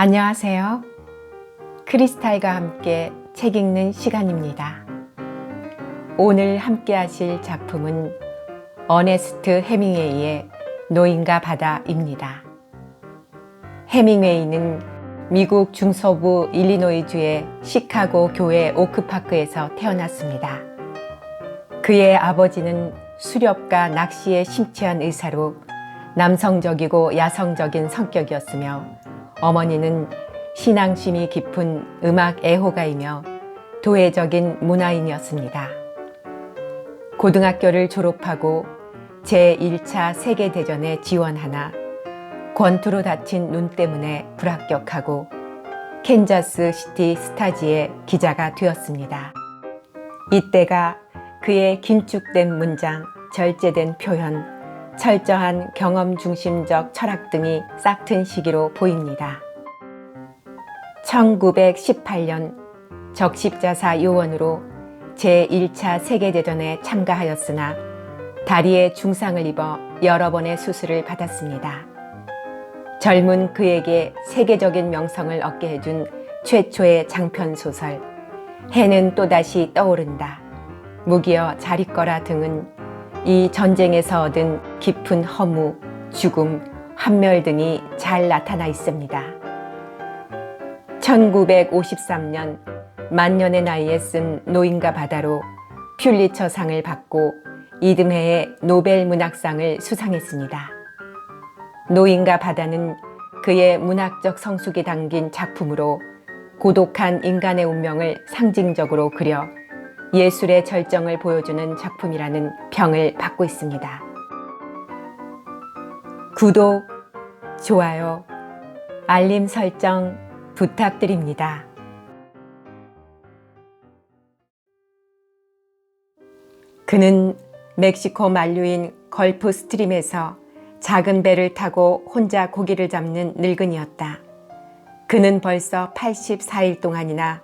안녕하세요. 크리스탈과 함께 책 읽는 시간입니다. 오늘 함께 하실 작품은 어네스트 해밍웨이의 노인과 바다입니다. 해밍웨이는 미국 중서부 일리노이주의 시카고 교회 오크파크에서 태어났습니다. 그의 아버지는 수렵과 낚시에 심취한 의사로 남성적이고 야성적인 성격이었으며 어머니는 신앙심이 깊은 음악 애호가이며 도회적인 문화인이었습니다. 고등학교를 졸업하고 제1차 세계대전에 지원하나 권투로 다친 눈 때문에 불합격하고 캔자스 시티 스타지의 기자가 되었습니다. 이때가 그의 긴축된 문장, 절제된 표현, 철저한 경험 중심적 철학 등이 싹튼 시기로 보입니다. 1918년 적십자사 요원으로 제1차 세계대전에 참가하였으나 다리에 중상을 입어 여러 번의 수술을 받았습니다. 젊은 그에게 세계적인 명성을 얻게 해준 최초의 장편소설 해는 또다시 떠오른다, 무기여 잘 있거라 등은 이 전쟁에서 얻은 깊은 허무, 죽음, 환멸 등이 잘 나타나 있습니다. 1953년 만년의 나이에 쓴 노인과 바다로 퓰리처상을 받고 이듬해에 노벨 문학상을 수상했습니다. 노인과 바다는 그의 문학적 성숙이 담긴 작품으로 고독한 인간의 운명을 상징적으로 그려 예술의 절정을 보여주는 작품이라는 평을 받고 있습니다. 구독, 좋아요, 알림 설정 부탁드립니다. 그는 멕시코 만류인 걸프 스트림에서 작은 배를 타고 혼자 고기를 잡는 늙은이였다. 그는 벌써 84일 동안이나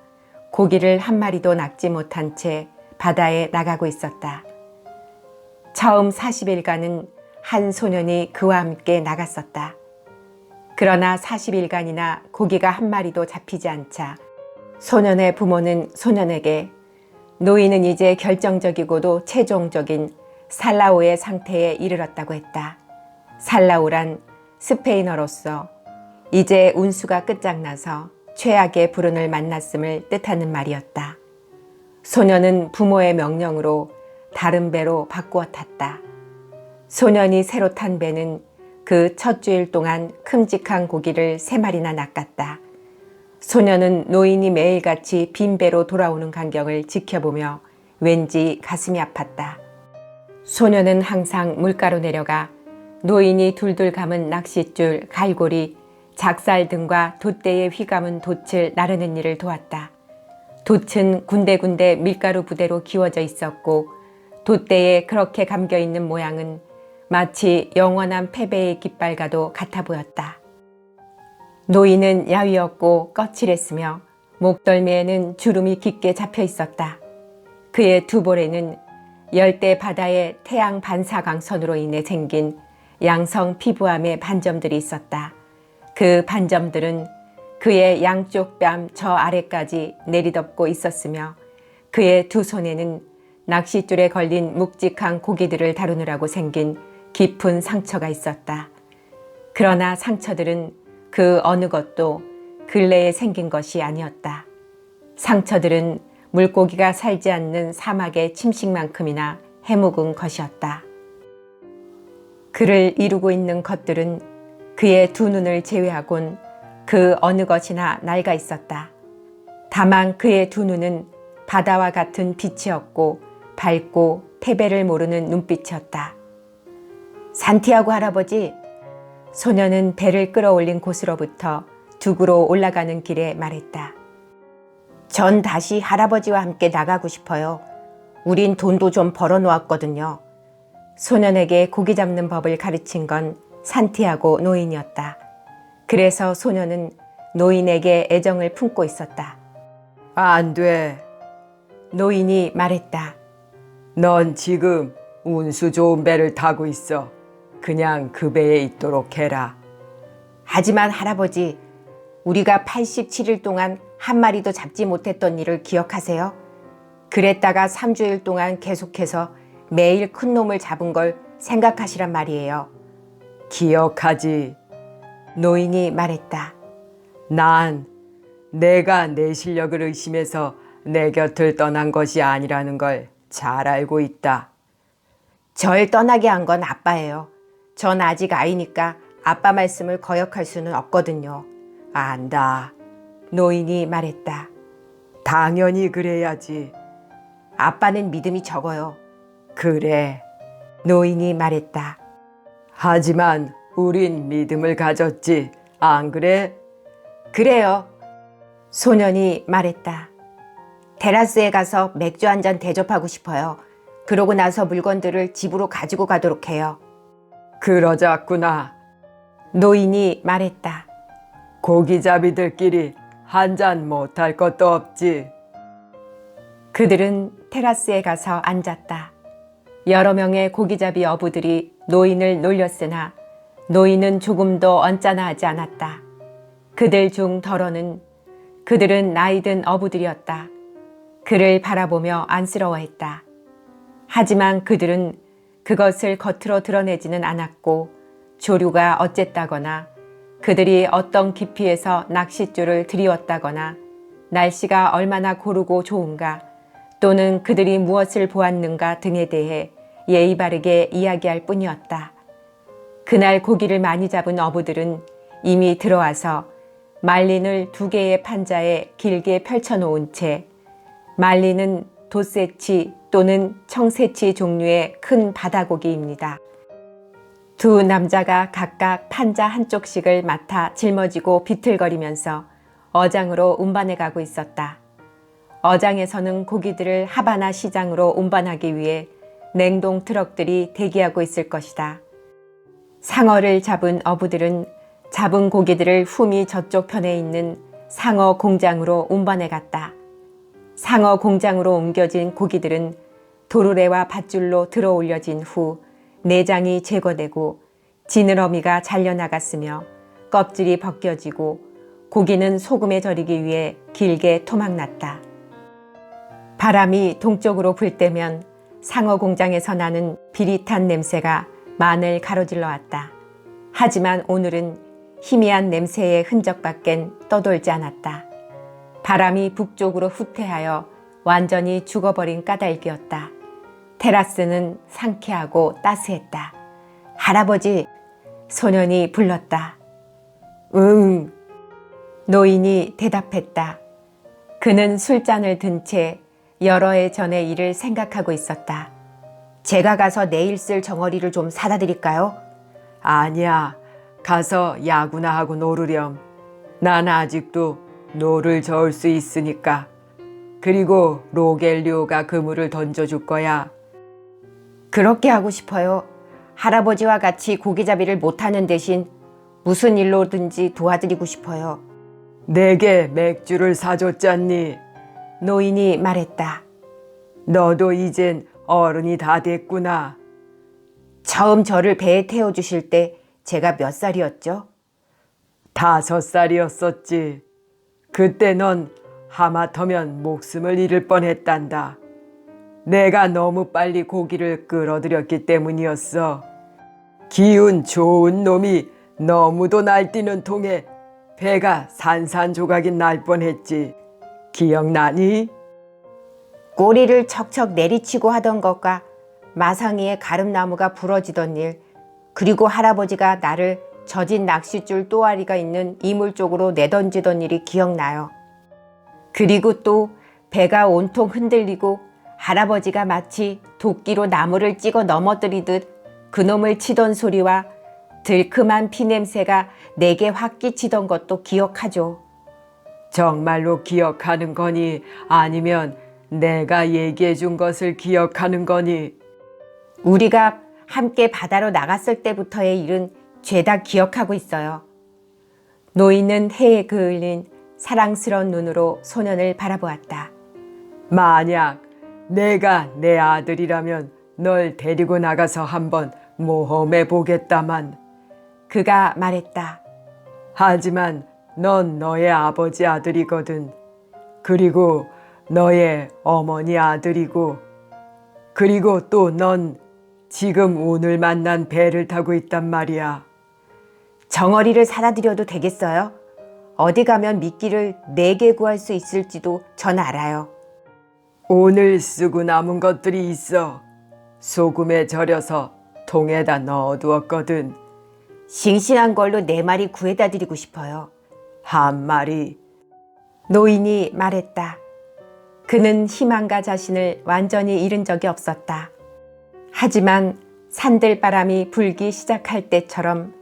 고기를 한 마리도 낚지 못한 채 바다에 나가고 있었다. 처음 40일간은 한 소년이 그와 함께 나갔었다. 그러나 40일간이나 고기가 한 마리도 잡히지 않자 소년의 부모는 소년에게 노인은 이제 결정적이고도 최종적인 살라오의 상태에 이르렀다고 했다. 살라오란 스페인어로서 이제 운수가 끝장나서 최악의 불운을 만났음을 뜻하는 말이었다. 소년은 부모의 명령으로 다른 배로 바꾸어 탔다. 소년이 새로 탄 배는 그 첫 주일 동안 큼직한 고기를 3마리나 낚았다. 소년은 노인이 매일같이 빈 배로 돌아오는 광경을 지켜보며 왠지 가슴이 아팠다. 소년은 항상 물가로 내려가 노인이 둘둘 감은 낚싯줄, 갈고리, 작살 등과 돛대에 휘감은 돛을 나르는 일을 도왔다. 돛은 군데군데 밀가루 부대로 기워져 있었고 돛대에 그렇게 감겨있는 모양은 마치 영원한 패배의 깃발과도 같아 보였다. 노인은 야위었고 거칠했으며 목덜미에는 주름이 깊게 잡혀 있었다. 그의 두 볼에는 열대 바다의 태양 반사광선으로 인해 생긴 양성 피부암의 반점들이 있었다. 그 반점들은 그의 양쪽 뺨 저 아래까지 내리덮고 있었으며 그의 두 손에는 낚싯줄에 걸린 묵직한 고기들을 다루느라고 생긴 깊은 상처가 있었다. 그러나 상처들은 그 어느 것도 근래에 생긴 것이 아니었다. 상처들은 물고기가 살지 않는 사막의 침식만큼이나 해묵은 것이었다. 그를 이루고 있는 것들은 그의 두 눈을 제외하곤 그 어느 것이나 낡아 있었다. 다만 그의 두 눈은 바다와 같은 빛이었고 밝고 패배를 모르는 눈빛이었다. 산티아고 할아버지, 소년은 배를 끌어올린 곳으로부터 둑으로 올라가는 길에 말했다. 전 다시 할아버지와 함께 나가고 싶어요. 우린 돈도 좀 벌어놓았거든요. 소년에게 고기 잡는 법을 가르친 건 산티아고 노인이었다. 그래서 소년은 노인에게 애정을 품고 있었다. 안 돼. 노인이 말했다. 넌 지금 운수 좋은 배를 타고 있어. 그냥 그 배에 있도록 해라. 하지만 할아버지, 우리가 87일 동안 한 마리도 잡지 못했던 일을 기억하세요? 그랬다가 3주일 동안 계속해서 매일 큰 놈을 잡은 걸 생각하시란 말이에요. 기억하지. 노인이 말했다. 난 내가 내 실력을 의심해서 내 곁을 떠난 것이 아니라는 걸 잘 알고 있다. 절 떠나게 한 건 아빠예요. 전 아직 아이니까 아빠 말씀을 거역할 수는 없거든요. 안다. 노인이 말했다. 당연히 그래야지. 아빠는 믿음이 적어요. 그래. 노인이 말했다. 하지만 우린 믿음을 가졌지. 안 그래? 그래요. 소년이 말했다. 테라스에 가서 맥주 한 잔 대접하고 싶어요. 그러고 나서 물건들을 집으로 가지고 가도록 해요. 그러자꾸나. 노인이 말했다. 고기잡이들끼리 한 잔 못할 것도 없지. 그들은 테라스에 가서 앉았다. 여러 명의 고기잡이 어부들이 노인을 놀렸으나 노인은 조금도 언짢아하지 않았다. 그들 중 더러는 그들은 나이든 어부들이었다. 그를 바라보며 안쓰러워했다. 하지만 그들은 그것을 겉으로 드러내지는 않았고 조류가 어쨌다거나 그들이 어떤 깊이에서 낚싯줄을 들이웠다거나 날씨가 얼마나 고르고 좋은가 또는 그들이 무엇을 보았는가 등에 대해 예의 바르게 이야기할 뿐이었다. 그날 고기를 많이 잡은 어부들은 이미 들어와서 말린을 2개의 판자에 길게 펼쳐놓은 채 말리는 돛새치 또는 청새치 종류의 큰 바다고기입니다. 두 남자가 각각 판자 한쪽씩을 맡아 짊어지고 비틀거리면서 어장으로 운반해 가고 있었다. 어장에서는 고기들을 하바나 시장으로 운반하기 위해 냉동 트럭들이 대기하고 있을 것이다. 상어를 잡은 어부들은 잡은 고기들을 훔이 저쪽 편에 있는 상어 공장으로 운반해 갔다. 상어 공장으로 옮겨진 고기들은 도르래와 밧줄로 들어 올려진 후 내장이 제거되고 지느러미가 잘려나갔으며 껍질이 벗겨지고 고기는 소금에 절이기 위해 길게 토막났다. 바람이 동쪽으로 불 때면 상어 공장에서 나는 비릿한 냄새가 만을 가로질러 왔다. 하지만 오늘은 희미한 냄새의 흔적밖엔 떠돌지 않았다. 바람이 북쪽으로 후퇴하여 완전히 죽어버린 까닭이었다. 테라스는 상쾌하고 따스했다. 할아버지, 소년이 불렀다. 응. 노인이 대답했다. 그는 술잔을 든 채 여러 해 전의 일을 생각하고 있었다. 제가 가서 내일 쓸 정어리를 좀 사다 드릴까요? 아니야. 가서 야구나 하고 놀으렴. 난 아직도 노를 저을 수 있으니까. 그리고 로겔리오가 그물을 던져줄 거야. 그렇게 하고 싶어요. 할아버지와 같이 고기잡이를 못하는 대신 무슨 일로든지 도와드리고 싶어요. 내게 맥주를 사줬잖니. 노인이 말했다. 너도 이젠 어른이 다 됐구나. 처음 저를 배에 태워주실 때 제가 몇 살이었죠? 5살이었었지. 그때 넌 하마터면 목숨을 잃을 뻔했단다. 내가 너무 빨리 고기를 끌어들였기 때문이었어. 기운 좋은 놈이 너무도 날뛰는 통에 배가 산산조각이 날 뻔했지. 기억나니? 꼬리를 척척 내리치고 하던 것과 마상이의 가름나무가 부러지던 일, 그리고 할아버지가 나를 젖은 낚싯줄 또아리가 있는 이물 쪽으로 내던지던 일이 기억나요. 그리고 또 배가 온통 흔들리고 할아버지가 마치 도끼로 나무를 찍어 넘어뜨리듯 그놈을 치던 소리와 들큼한 피냄새가 내게 확 끼치던 것도 기억하죠. 정말로 기억하는 거니? 아니면 내가 얘기해 준 것을 기억하는 거니? 우리가 함께 바다로 나갔을 때부터의 일은 죄다 기억하고 있어요. 노인은 해에 그을린 사랑스러운 눈으로 소년을 바라보았다. 만약 내가 내 아들이라면 널 데리고 나가서 한번 모험해 보겠다만. 그가 말했다. 하지만 넌 너의 아버지 아들이거든. 그리고 너의 어머니 아들이고, 그리고 또 넌 지금 오늘 만난 배를 타고 있단 말이야. 정어리를 사다 드려도 되겠어요? 어디 가면 미끼를 4개 구할 수 있을지도 전 알아요. 오늘 쓰고 남은 것들이 있어. 소금에 절여서 통에다 넣어두었거든. 싱싱한 걸로 4마리 구해다 드리고 싶어요. 한 마리. 노인이 말했다. 그는 희망과 자신을 완전히 잃은 적이 없었다. 하지만 산들바람이 불기 시작할 때처럼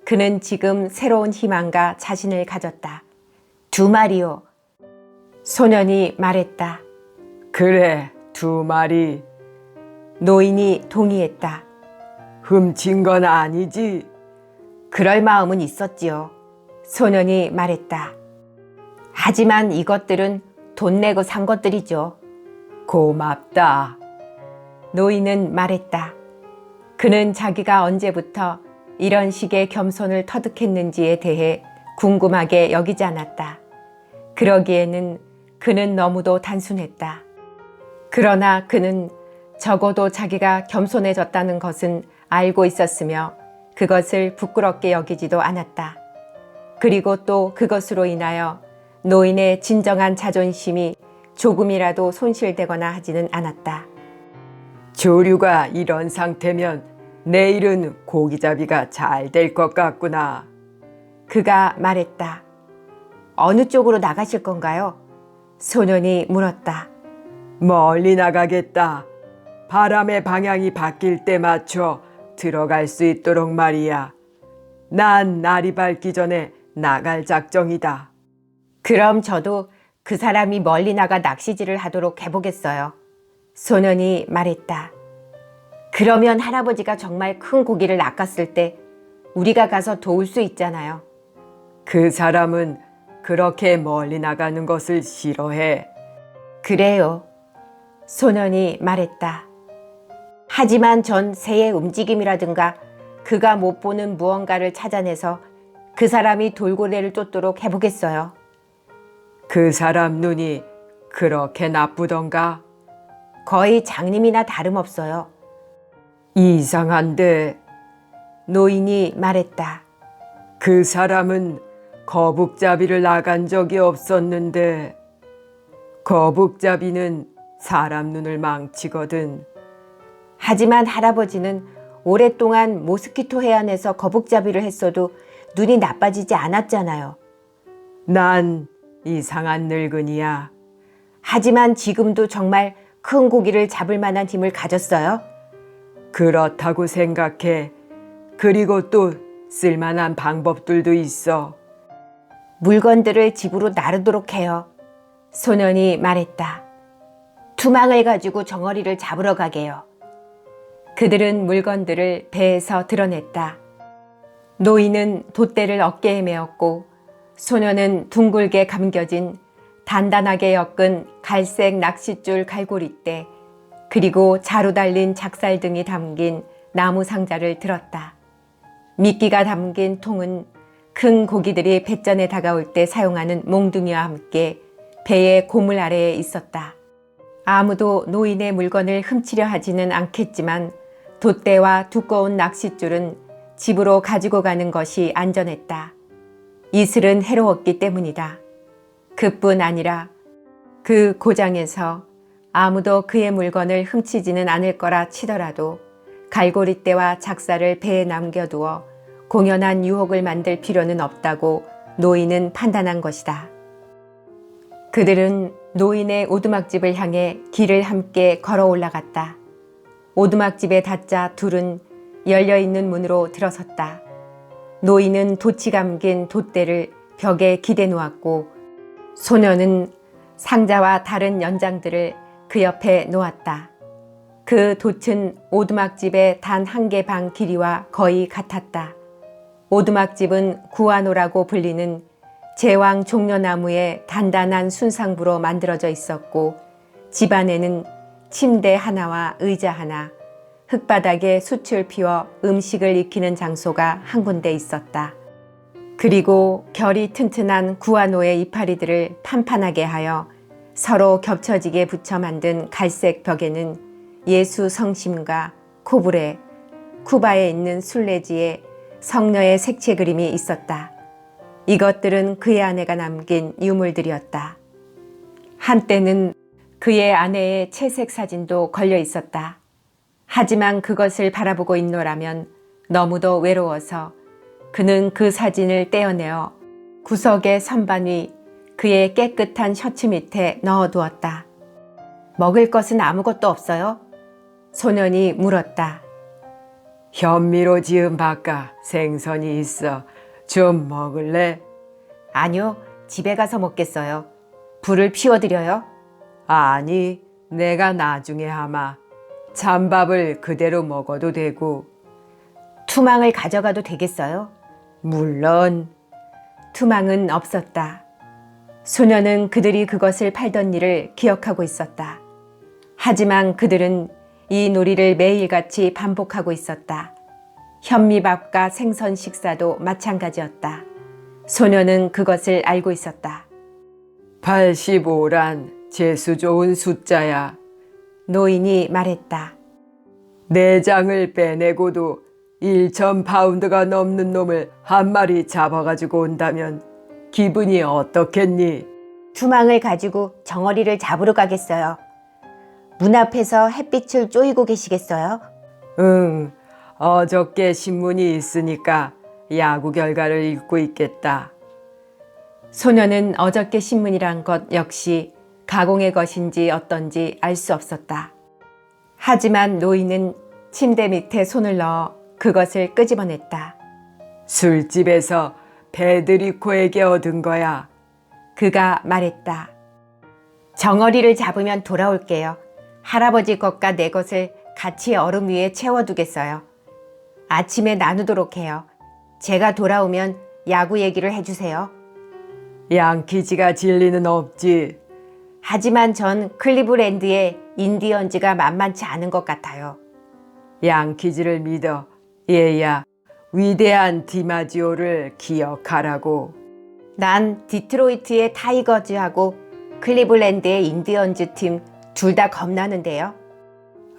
그는 지금 새로운 희망과 자신을 가졌다. 2마리요. 소년이 말했다. 그래, 2마리. 노인이 동의했다. 훔친 건 아니지? 그럴 마음은 있었지요. 소년이 말했다. 하지만 이것들은 돈 내고 산 것들이죠. 고맙다. 노인은 말했다. 그는 자기가 언제부터 이런 식의 겸손을 터득했는지에 대해 궁금하게 여기지 않았다. 그러기에는 그는 너무도 단순했다. 그러나 그는 적어도 자기가 겸손해졌다는 것은 알고 있었으며 그것을 부끄럽게 여기지도 않았다. 그리고 또 그것으로 인하여 노인의 진정한 자존심이 조금이라도 손실되거나 하지는 않았다. 조류가 이런 상태면 내일은 고기잡이가 잘 될 것 같구나. 그가 말했다. 어느 쪽으로 나가실 건가요? 소년이 물었다. 멀리 나가겠다. 바람의 방향이 바뀔 때 맞춰 들어갈 수 있도록 말이야. 난 날이 밝기 전에 나갈 작정이다. 그럼 저도 그 사람이 멀리 나가 낚시질을 하도록 해보겠어요. 소년이 말했다. 그러면 할아버지가 정말 큰 고기를 낚았을 때 우리가 가서 도울 수 있잖아요. 그 사람은 그렇게 멀리 나가는 것을 싫어해. 그래요. 소년이 말했다. 하지만 전 새의 움직임이라든가 그가 못 보는 무언가를 찾아내서 그 사람이 돌고래를 쫓도록 해보겠어요. 그 사람 눈이 그렇게 나쁘던가? 거의 장님이나 다름없어요. 이상한데 노인이 말했다. 그 사람은 거북잡이를 나간 적이 없었는데 거북잡이는 사람 눈을 망치거든. 하지만 할아버지는 오랫동안 모스키토 해안에서 거북잡이를 했어도 눈이 나빠지지 않았잖아요. 난 이상한 늙은이야. 하지만 지금도 정말 큰 고기를 잡을 만한 힘을 가졌어요. 그렇다고 생각해. 그리고 또 쓸만한 방법들도 있어. 물건들을 집으로 나르도록 해요. 소년이 말했다. 투망을 가지고 정어리를 잡으러 가게요. 그들은 물건들을 배에서 드러냈다. 노인은 돛대를 어깨에 메었고 소년은 둥글게 감겨진 단단하게 엮은 갈색 낚싯줄 갈고리대 그리고 자루 달린 작살등이 담긴 나무 상자를 들었다. 미끼가 담긴 통은 큰 고기들이 뱃전에 다가올 때 사용하는 몽둥이와 함께 배의 고물 아래에 있었다. 아무도 노인의 물건을 훔치려 하지는 않겠지만 돛대와 두꺼운 낚싯줄은 집으로 가지고 가는 것이 안전했다. 이슬은 해로웠기 때문이다. 그뿐 아니라 그 고장에서 아무도 그의 물건을 훔치지는 않을 거라 치더라도 갈고리대와 작사를 배에 남겨두어 공연한 유혹을 만들 필요는 없다고 노인은 판단한 것이다. 그들은 노인의 오두막집을 향해 길을 함께 걸어 올라갔다. 오두막집에 닿자 둘은 열려있는 문으로 들어섰다. 노인은 돛이 감긴 돛대를 벽에 기대 놓았고 소년은 상자와 다른 연장들을 그 옆에 놓았다. 그 돛은 오두막집의 단 1개 방 길이와 거의 같았다. 오두막집은 구아노라고 불리는 제왕 종려나무의 단단한 순상부로 만들어져 있었고 집 안에는 침대 하나와 의자 하나, 흙바닥에 숯을 피워 음식을 익히는 장소가 한 군데 있었다. 그리고 결이 튼튼한 구아노의 이파리들을 판판하게 하여 서로 겹쳐지게 붙여 만든 갈색 벽에는 예수 성심과 코브레, 쿠바에 있는 순례지에 성녀의 색채 그림이 있었다. 이것들은 그의 아내가 남긴 유물들이었다. 한때는 그의 아내의 채색 사진도 걸려 있었다. 하지만 그것을 바라보고 있노라면 너무도 외로워서 그는 그 사진을 떼어내어 구석의 선반 위 그의 깨끗한 셔츠 밑에 넣어두었다. 먹을 것은 아무것도 없어요? 소년이 물었다. 현미로 지은 밥과 생선이 있어. 좀 먹을래? 아니요, 집에 가서 먹겠어요. 불을 피워드려요? 아니, 내가 나중에 하마. 찬밥을 그대로 먹어도 되고. 투망을 가져가도 되겠어요? 물론. 투망은 없었다. 소녀는 그들이 그것을 팔던 일을 기억하고 있었다. 하지만 그들은 이 놀이를 매일같이 반복하고 있었다. 현미밥과 생선 식사도 마찬가지였다. 소녀는 그것을 알고 있었다. 85란 재수 좋은 숫자야. 노인이 말했다. 내장을 빼내고도 1,000파운드가 넘는 놈을 한 마리 잡아가지고 온다면 기분이 어떻겠니? 투망을 가지고 정어리를 잡으러 가겠어요. 문 앞에서 햇빛을 쬐이고 계시겠어요? 응, 어저께 신문이 있으니까 야구 결과를 읽고 있겠다. 소녀는 어저께 신문이란 것 역시 가공의 것인지 어떤지 알 수 없었다. 하지만 노인은 침대 밑에 손을 넣어 그것을 끄집어냈다. 술집에서 베드리코에게 얻은 거야. 그가 말했다. 정어리를 잡으면 돌아올게요. 할아버지 것과 내 것을 같이 얼음 위에 채워두겠어요. 아침에 나누도록 해요. 제가 돌아오면 야구 얘기를 해주세요. 양키지가 진리는 없지. 하지만 전 클리브랜드의 인디언즈가 만만치 않은 것 같아요. 양키지를 믿어. 얘야, 위대한 디마지오를 기억하라고. 난 디트로이트의 타이거즈하고 클리블랜드의 인디언즈 팀 둘 다 겁나는데요.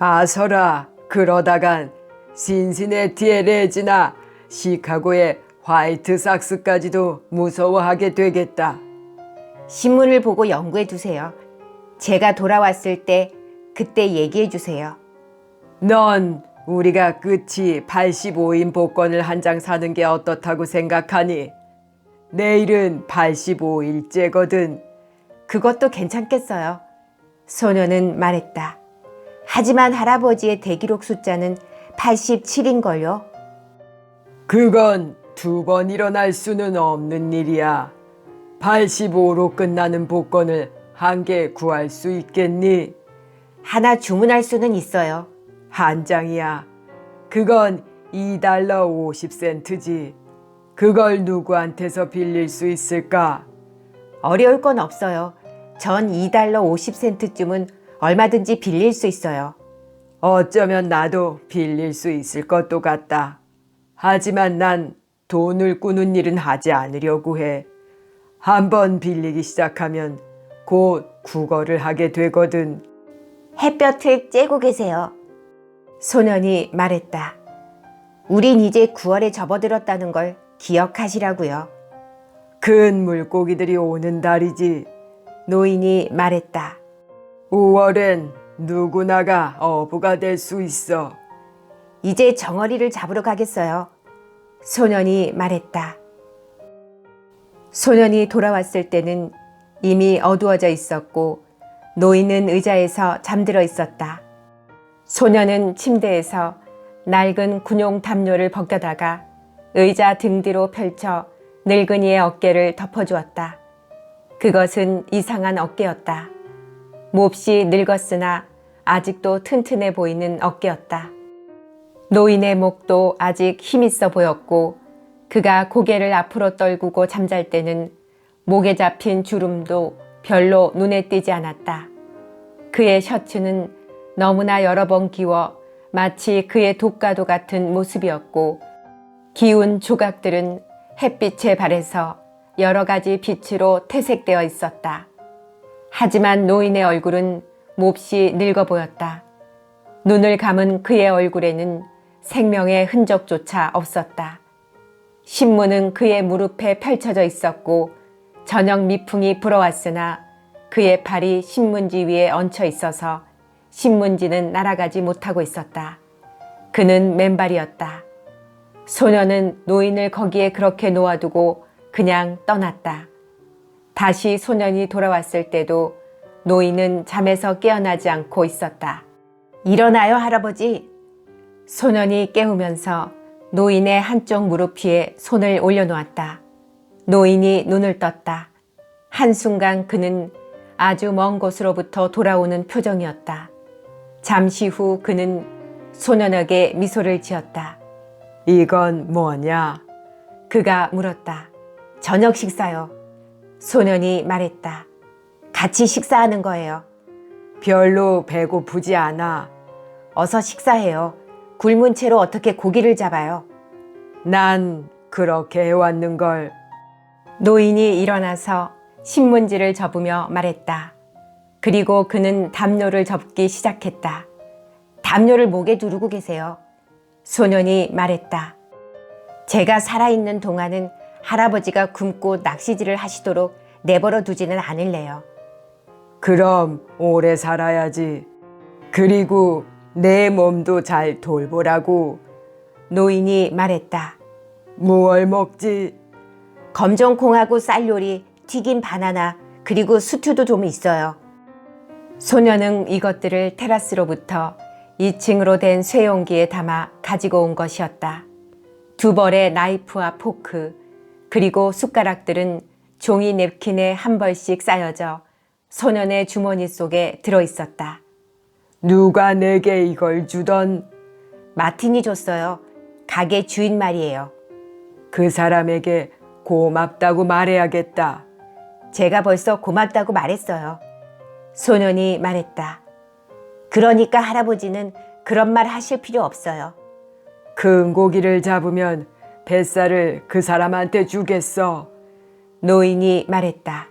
아서라, 그러다간 신시내티의 레지나 시카고의 화이트삭스까지도 무서워하게 되겠다. 신문을 보고 연구해 두세요. 제가 돌아왔을 때 그때 얘기해 주세요. 넌 우리가 끝이 85인 복권을 한 장 사는 게 어떻다고 생각하니? 내일은 85일째거든. 그것도 괜찮겠어요. 소녀는 말했다. 하지만 할아버지의 대기록 숫자는 87인걸요. 그건 2번 일어날 수는 없는 일이야. 85로 끝나는 복권을 한 개 구할 수 있겠니? 하나 주문할 수는 있어요. 한 장이야. 그건 $2 50센트지. 그걸 누구한테서 빌릴 수 있을까? 어려울 건 없어요. 전 $2 50센트쯤은 얼마든지 빌릴 수 있어요. 어쩌면 나도 빌릴 수 있을 것도 같다. 하지만 난 돈을 꾸는 일은 하지 않으려고 해. 한번 빌리기 시작하면 곧 국어를 하게 되거든. 햇볕을 쬐고 계세요. 소년이 말했다. 우린 이제 9월에 접어들었다는 걸 기억하시라고요. 큰 물고기들이 오는 달이지. 노인이 말했다. 5월엔 누구나가 어부가 될 수 있어. 이제 정어리를 잡으러 가겠어요. 소년이 말했다. 소년이 돌아왔을 때는 이미 어두워져 있었고 노인은 의자에서 잠들어 있었다. 소년은 침대에서 낡은 군용 담요를 벗겨다가 의자 등 뒤로 펼쳐 늙은이의 어깨를 덮어주었다. 그것은 이상한 어깨였다. 몹시 늙었으나 아직도 튼튼해 보이는 어깨였다. 노인의 목도 아직 힘있어 보였고 그가 고개를 앞으로 떨구고 잠잘 때는 목에 잡힌 주름도 별로 눈에 띄지 않았다. 그의 셔츠는 너무나 여러 번 기워 마치 그의 독가도 같은 모습이었고 기운 조각들은 햇빛에 발해서 여러 가지 빛으로 퇴색되어 있었다. 하지만 노인의 얼굴은 몹시 늙어 보였다. 눈을 감은 그의 얼굴에는 생명의 흔적조차 없었다. 신문은 그의 무릎에 펼쳐져 있었고 저녁 미풍이 불어왔으나 그의 팔이 신문지 위에 얹혀 있어서 신문지는 날아가지 못하고 있었다. 그는 맨발이었다. 소녀는 노인을 거기에 그렇게 놓아두고 그냥 떠났다. 다시 소년이 돌아왔을 때도 노인은 잠에서 깨어나지 않고 있었다. 일어나요, 할아버지. 소년이 깨우면서 노인의 한쪽 무릎 위에 손을 올려놓았다. 노인이 눈을 떴다. 한순간 그는 아주 먼 곳으로부터 돌아오는 표정이었다. 잠시 후 그는 소년에게 미소를 지었다. 이건 뭐냐? 그가 물었다. 저녁 식사요. 소년이 말했다. 같이 식사하는 거예요. 별로 배고프지 않아. 어서 식사해요. 굶은 채로 어떻게 고기를 잡아요. 난 그렇게 해왔는걸. 노인이 일어나서 신문지를 접으며 말했다. 그리고 그는 담요를 접기 시작했다. 담요를 목에 두르고 계세요. 소년이 말했다. 제가 살아있는 동안은 할아버지가 굶고 낚시질을 하시도록 내버려 두지는 않을래요. 그럼 오래 살아야지. 그리고 내 몸도 잘 돌보라고. 노인이 말했다. 무얼 먹지? 검정콩하고 쌀요리, 튀긴 바나나, 그리고 수튜도 좀 있어요. 소년은 이것들을 테라스로부터 2층으로 된 쇠용기에 담아 가지고 온 것이었다. 두 벌의 나이프와 포크, 그리고 숟가락들은 종이 냅킨에 한 벌씩 쌓여져 소년의 주머니 속에 들어있었다. 누가 내게 이걸 주던? 마틴이 줬어요. 가게 주인 말이에요. 그 사람에게 고맙다고 말해야겠다. 제가 벌써 고맙다고 말했어요. 소년이 말했다. 그러니까 할아버지는 그런 말 하실 필요 없어요. 큰 고기를 잡으면 뱃살을 그 사람한테 주겠어. 노인이 말했다.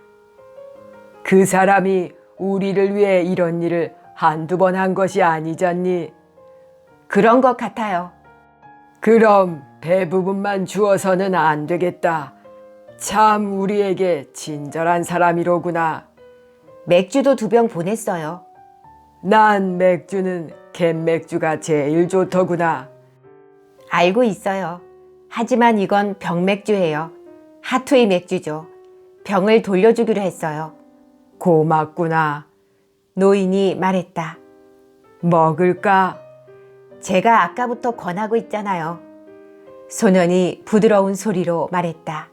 그 사람이 우리를 위해 이런 일을 한두 번 한 것이 아니잖니. 그런 것 같아요. 그럼 대부분만 주어서는 안 되겠다. 참 우리에게 친절한 사람이로구나. 맥주도 2병 보냈어요. 난 맥주는 캔맥주가 제일 좋더구나. 알고 있어요. 하지만 이건 병맥주예요. 하투이 맥주죠. 병을 돌려주기로 했어요. 고맙구나. 노인이 말했다. 먹을까? 제가 아까부터 권하고 있잖아요. 소년이 부드러운 소리로 말했다.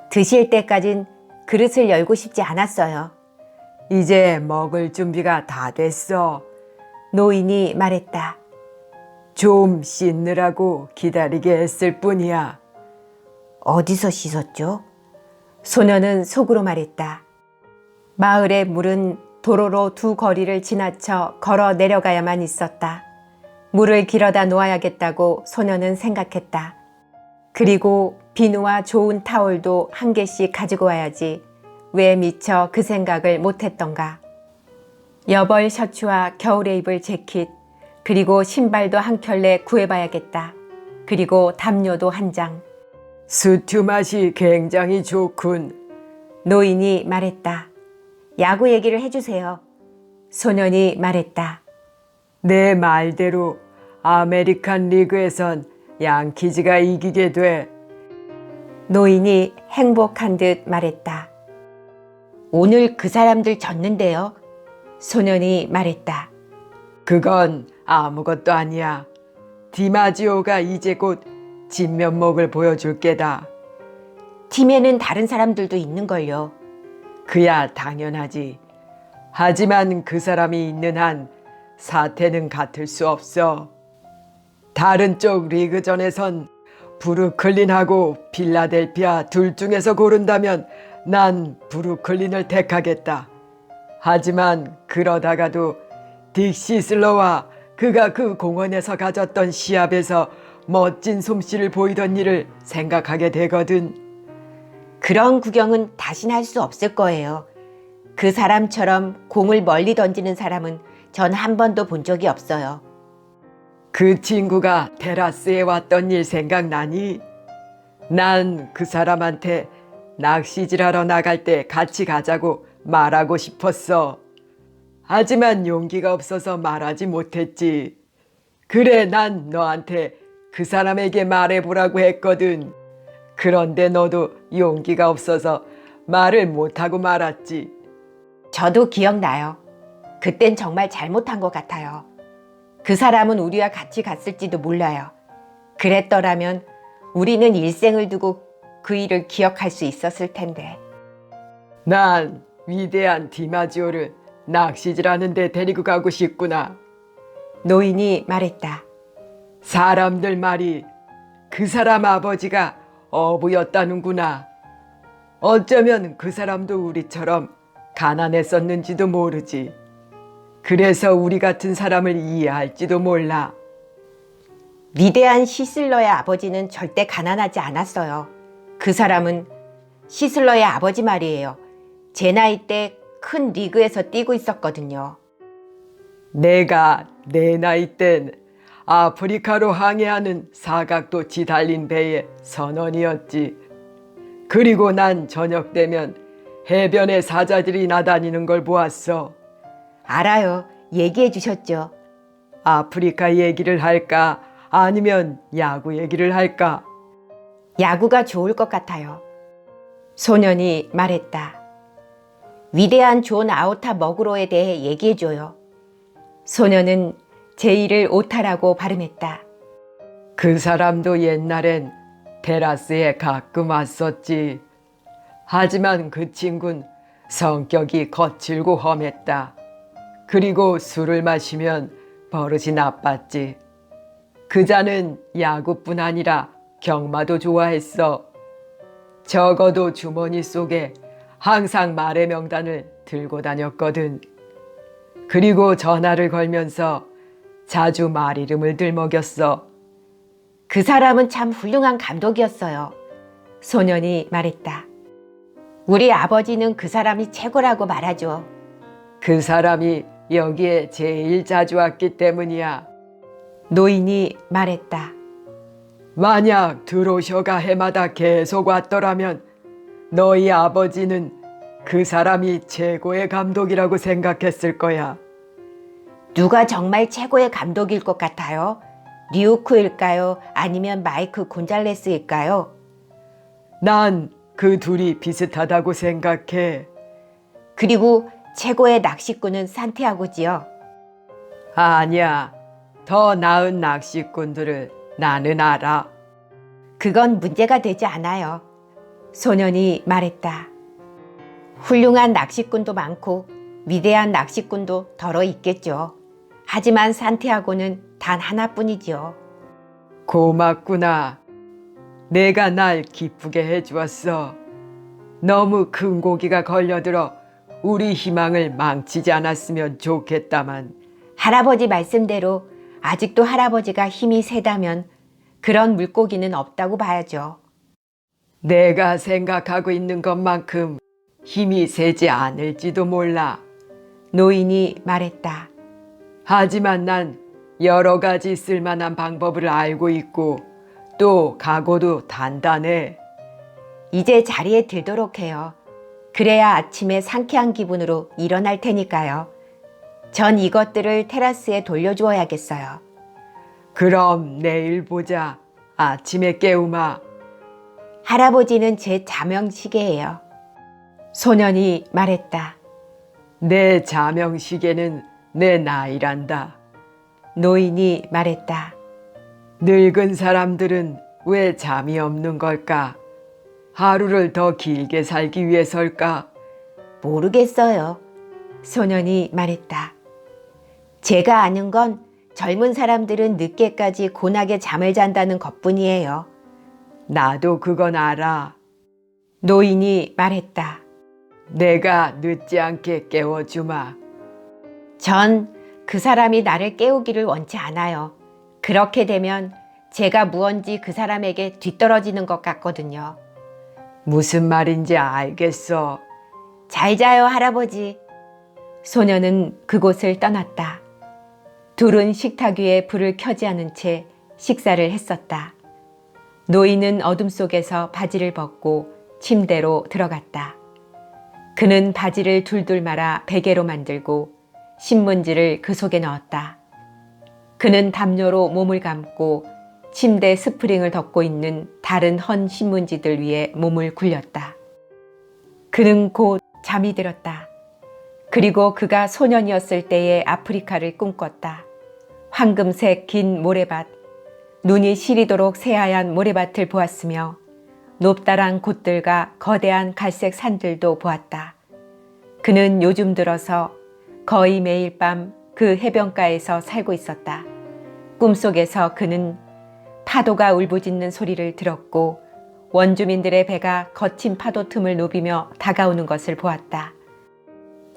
드실 때까진 그릇을 열고 싶지 않았어요. 이제 먹을 준비가 다 됐어. 노인이 말했다. 좀 씻느라고 기다리게 했을 뿐이야. 어디서 씻었죠? 소년은 속으로 말했다. 마을의 물은 도로로 2 거리를 지나쳐 걸어 내려가야만 있었다. 물을 길어다 놓아야겠다고 소년은 생각했다. 그리고 비누와 좋은 타올도 1개씩 가지고 와야지. 왜 미처 그 생각을 못했던가. 여벌 셔츠와 겨울에 입을 재킷, 그리고 신발도 1켤레 구해봐야겠다. 그리고 담요도 1장. 스튜 맛이 굉장히 좋군. 노인이 말했다. 야구 얘기를 해주세요. 소년이 말했다. 내 말대로 아메리칸 리그에선 양키즈가 이기게 돼. 노인이 행복한 듯 말했다. 오늘 그 사람들 졌는데요. 소년이 말했다. 그건 아무것도 아니야. 디마지오가 이제 곧 진면목을 보여줄 게다. 팀에는 다른 사람들도 있는걸요. 그야 당연하지. 하지만 그 사람이 있는 한 사태는 같을 수 없어. 다른 쪽 리그전에선 브루클린하고 필라델피아 둘 중에서 고른다면 난 브루클린을 택하겠다. 하지만 그러다가도 딕시 슬러와 그가 그 공원에서 가졌던 시합에서 멋진 솜씨를 보이던 일을 생각하게 되거든. 그런 구경은 다신 할 수 없을 거예요. 그 사람처럼 공을 멀리 던지는 사람은 전 한 번도 본 적이 없어요. 그 친구가 테라스에 왔던 일 생각나니? 난 그 사람한테 낚시질하러 나갈 때 같이 가자고 말하고 싶었어. 하지만 용기가 없어서 말하지 못했지. 그래, 난 너한테 그 사람에게 말해보라고 했거든. 그런데 너도 용기가 없어서 말을 못하고 말았지. 저도 기억나요. 그땐 정말 잘못한 것 같아요. 그 사람은 우리와 같이 갔을지도 몰라요. 그랬더라면 우리는 일생을 두고 그 일을 기억할 수 있었을 텐데. 난 위대한 디마지오를 낚시질하는 데 데리고 가고 싶구나. 노인이 말했다. 사람들 말이 그 사람 아버지가 어부였다는구나. 어쩌면 그 사람도 우리처럼 가난했었는지도 모르지. 그래서 우리 같은 사람을 이해할지도 몰라. 위대한 시슬러의 아버지는 절대 가난하지 않았어요. 그 사람은 시슬러의 아버지 말이에요. 제 나이 때 큰 리그에서 뛰고 있었거든요. 내가 내 나이 땐 아프리카로 항해하는 사각도치 달린 배의 선원이었지. 그리고 난 저녁 되면 해변에 사자들이 나다니는 걸 보았어. 알아요. 얘기해 주셨죠. 아프리카 얘기를 할까? 아니면 야구 얘기를 할까? 야구가 좋을 것 같아요. 소년이 말했다. 위대한 존 아우타 머그로에 대해 얘기해줘요. 소년은 제2를 오타라고 발음했다. 그 사람도 옛날엔 테라스에 가끔 왔었지. 하지만 그 친구는 성격이 거칠고 험했다. 그리고 술을 마시면 버릇이 나빴지. 그자는 야구뿐 아니라 경마도 좋아했어. 적어도 주머니 속에 항상 말의 명단을 들고 다녔거든. 그리고 전화를 걸면서 자주 말 이름을 들먹였어. 그 사람은 참 훌륭한 감독이었어요. 소년이 말했다. 우리 아버지는 그 사람이 최고라고 말하죠. 그 사람이 여기에 제일 자주 왔기 때문이야. 노인이 말했다. 만약 드로셔가 해마다 계속 왔더라면 너희 아버지는 그 사람이 최고의 감독이라고 생각했을 거야. 누가 정말 최고의 감독일 것 같아요? 리우크일까요? 아니면 마이크 곤잘레스일까요? 난 그 둘이 비슷하다고 생각해. 그리고 최고의 낚시꾼은 산티아고지요. 아니야. 더 나은 낚시꾼들을 나는 알아. 그건 문제가 되지 않아요. 소년이 말했다. 훌륭한 낚시꾼도 많고 위대한 낚시꾼도 더러 있겠죠. 하지만 산티아고는 단 하나뿐이지요. 고맙구나. 내가 날 기쁘게 해주었어. 너무 큰 고기가 걸려들어 우리 희망을 망치지 않았으면 좋겠다만. 할아버지 말씀대로 아직도 할아버지가 힘이 세다면 그런 물고기는 없다고 봐야죠. 내가 생각하고 있는 것만큼 힘이 세지 않을지도 몰라. 노인이 말했다. 하지만 난 여러 가지 쓸만한 방법을 알고 있고 또 각오도 단단해. 이제 자리에 들도록 해요. 그래야 아침에 상쾌한 기분으로 일어날 테니까요. 전 이것들을 테라스에 돌려주어야겠어요. 그럼 내일 보자. 아침에 깨우마. 할아버지는 제 자명시계예요. 소년이 말했다. 내 자명시계는 내 나이란다. 노인이 말했다. 늙은 사람들은 왜 잠이 없는 걸까? 하루를 더 길게 살기 위해서일까? 모르겠어요. 소년이 말했다. 제가 아는 건 젊은 사람들은 늦게까지 곤하게 잠을 잔다는 것뿐이에요. 나도 그건 알아. 노인이 말했다. 내가 늦지 않게 깨워주마. 전 그 사람이 나를 깨우기를 원치 않아요. 그렇게 되면 제가 무언지 그 사람에게 뒤떨어지는 것 같거든요. 무슨 말인지 알겠어. 잘 자요, 할아버지. 소녀는 그곳을 떠났다. 둘은 식탁 위에 불을 켜지 않은 채 식사를 했었다. 노인은 어둠 속에서 바지를 벗고 침대로 들어갔다. 그는 바지를 둘둘 말아 베개로 만들고 신문지를 그 속에 넣었다. 그는 담요로 몸을 감고 침대 스프링을 덮고 있는 다른 헌 신문지들 위에 몸을 굴렸다. 그는 곧 잠이 들었다. 그리고 그가 소년이었을 때의 아프리카를 꿈꿨다. 황금색 긴 모래밭, 눈이 시리도록 새하얀 모래밭을 보았으며 높다란 곳들과 거대한 갈색 산들도 보았다. 그는 요즘 들어서 거의 매일 밤 그 해변가에서 살고 있었다. 꿈속에서 그는 파도가 울부짖는 소리를 들었고 원주민들의 배가 거친 파도 틈을 누비며 다가오는 것을 보았다.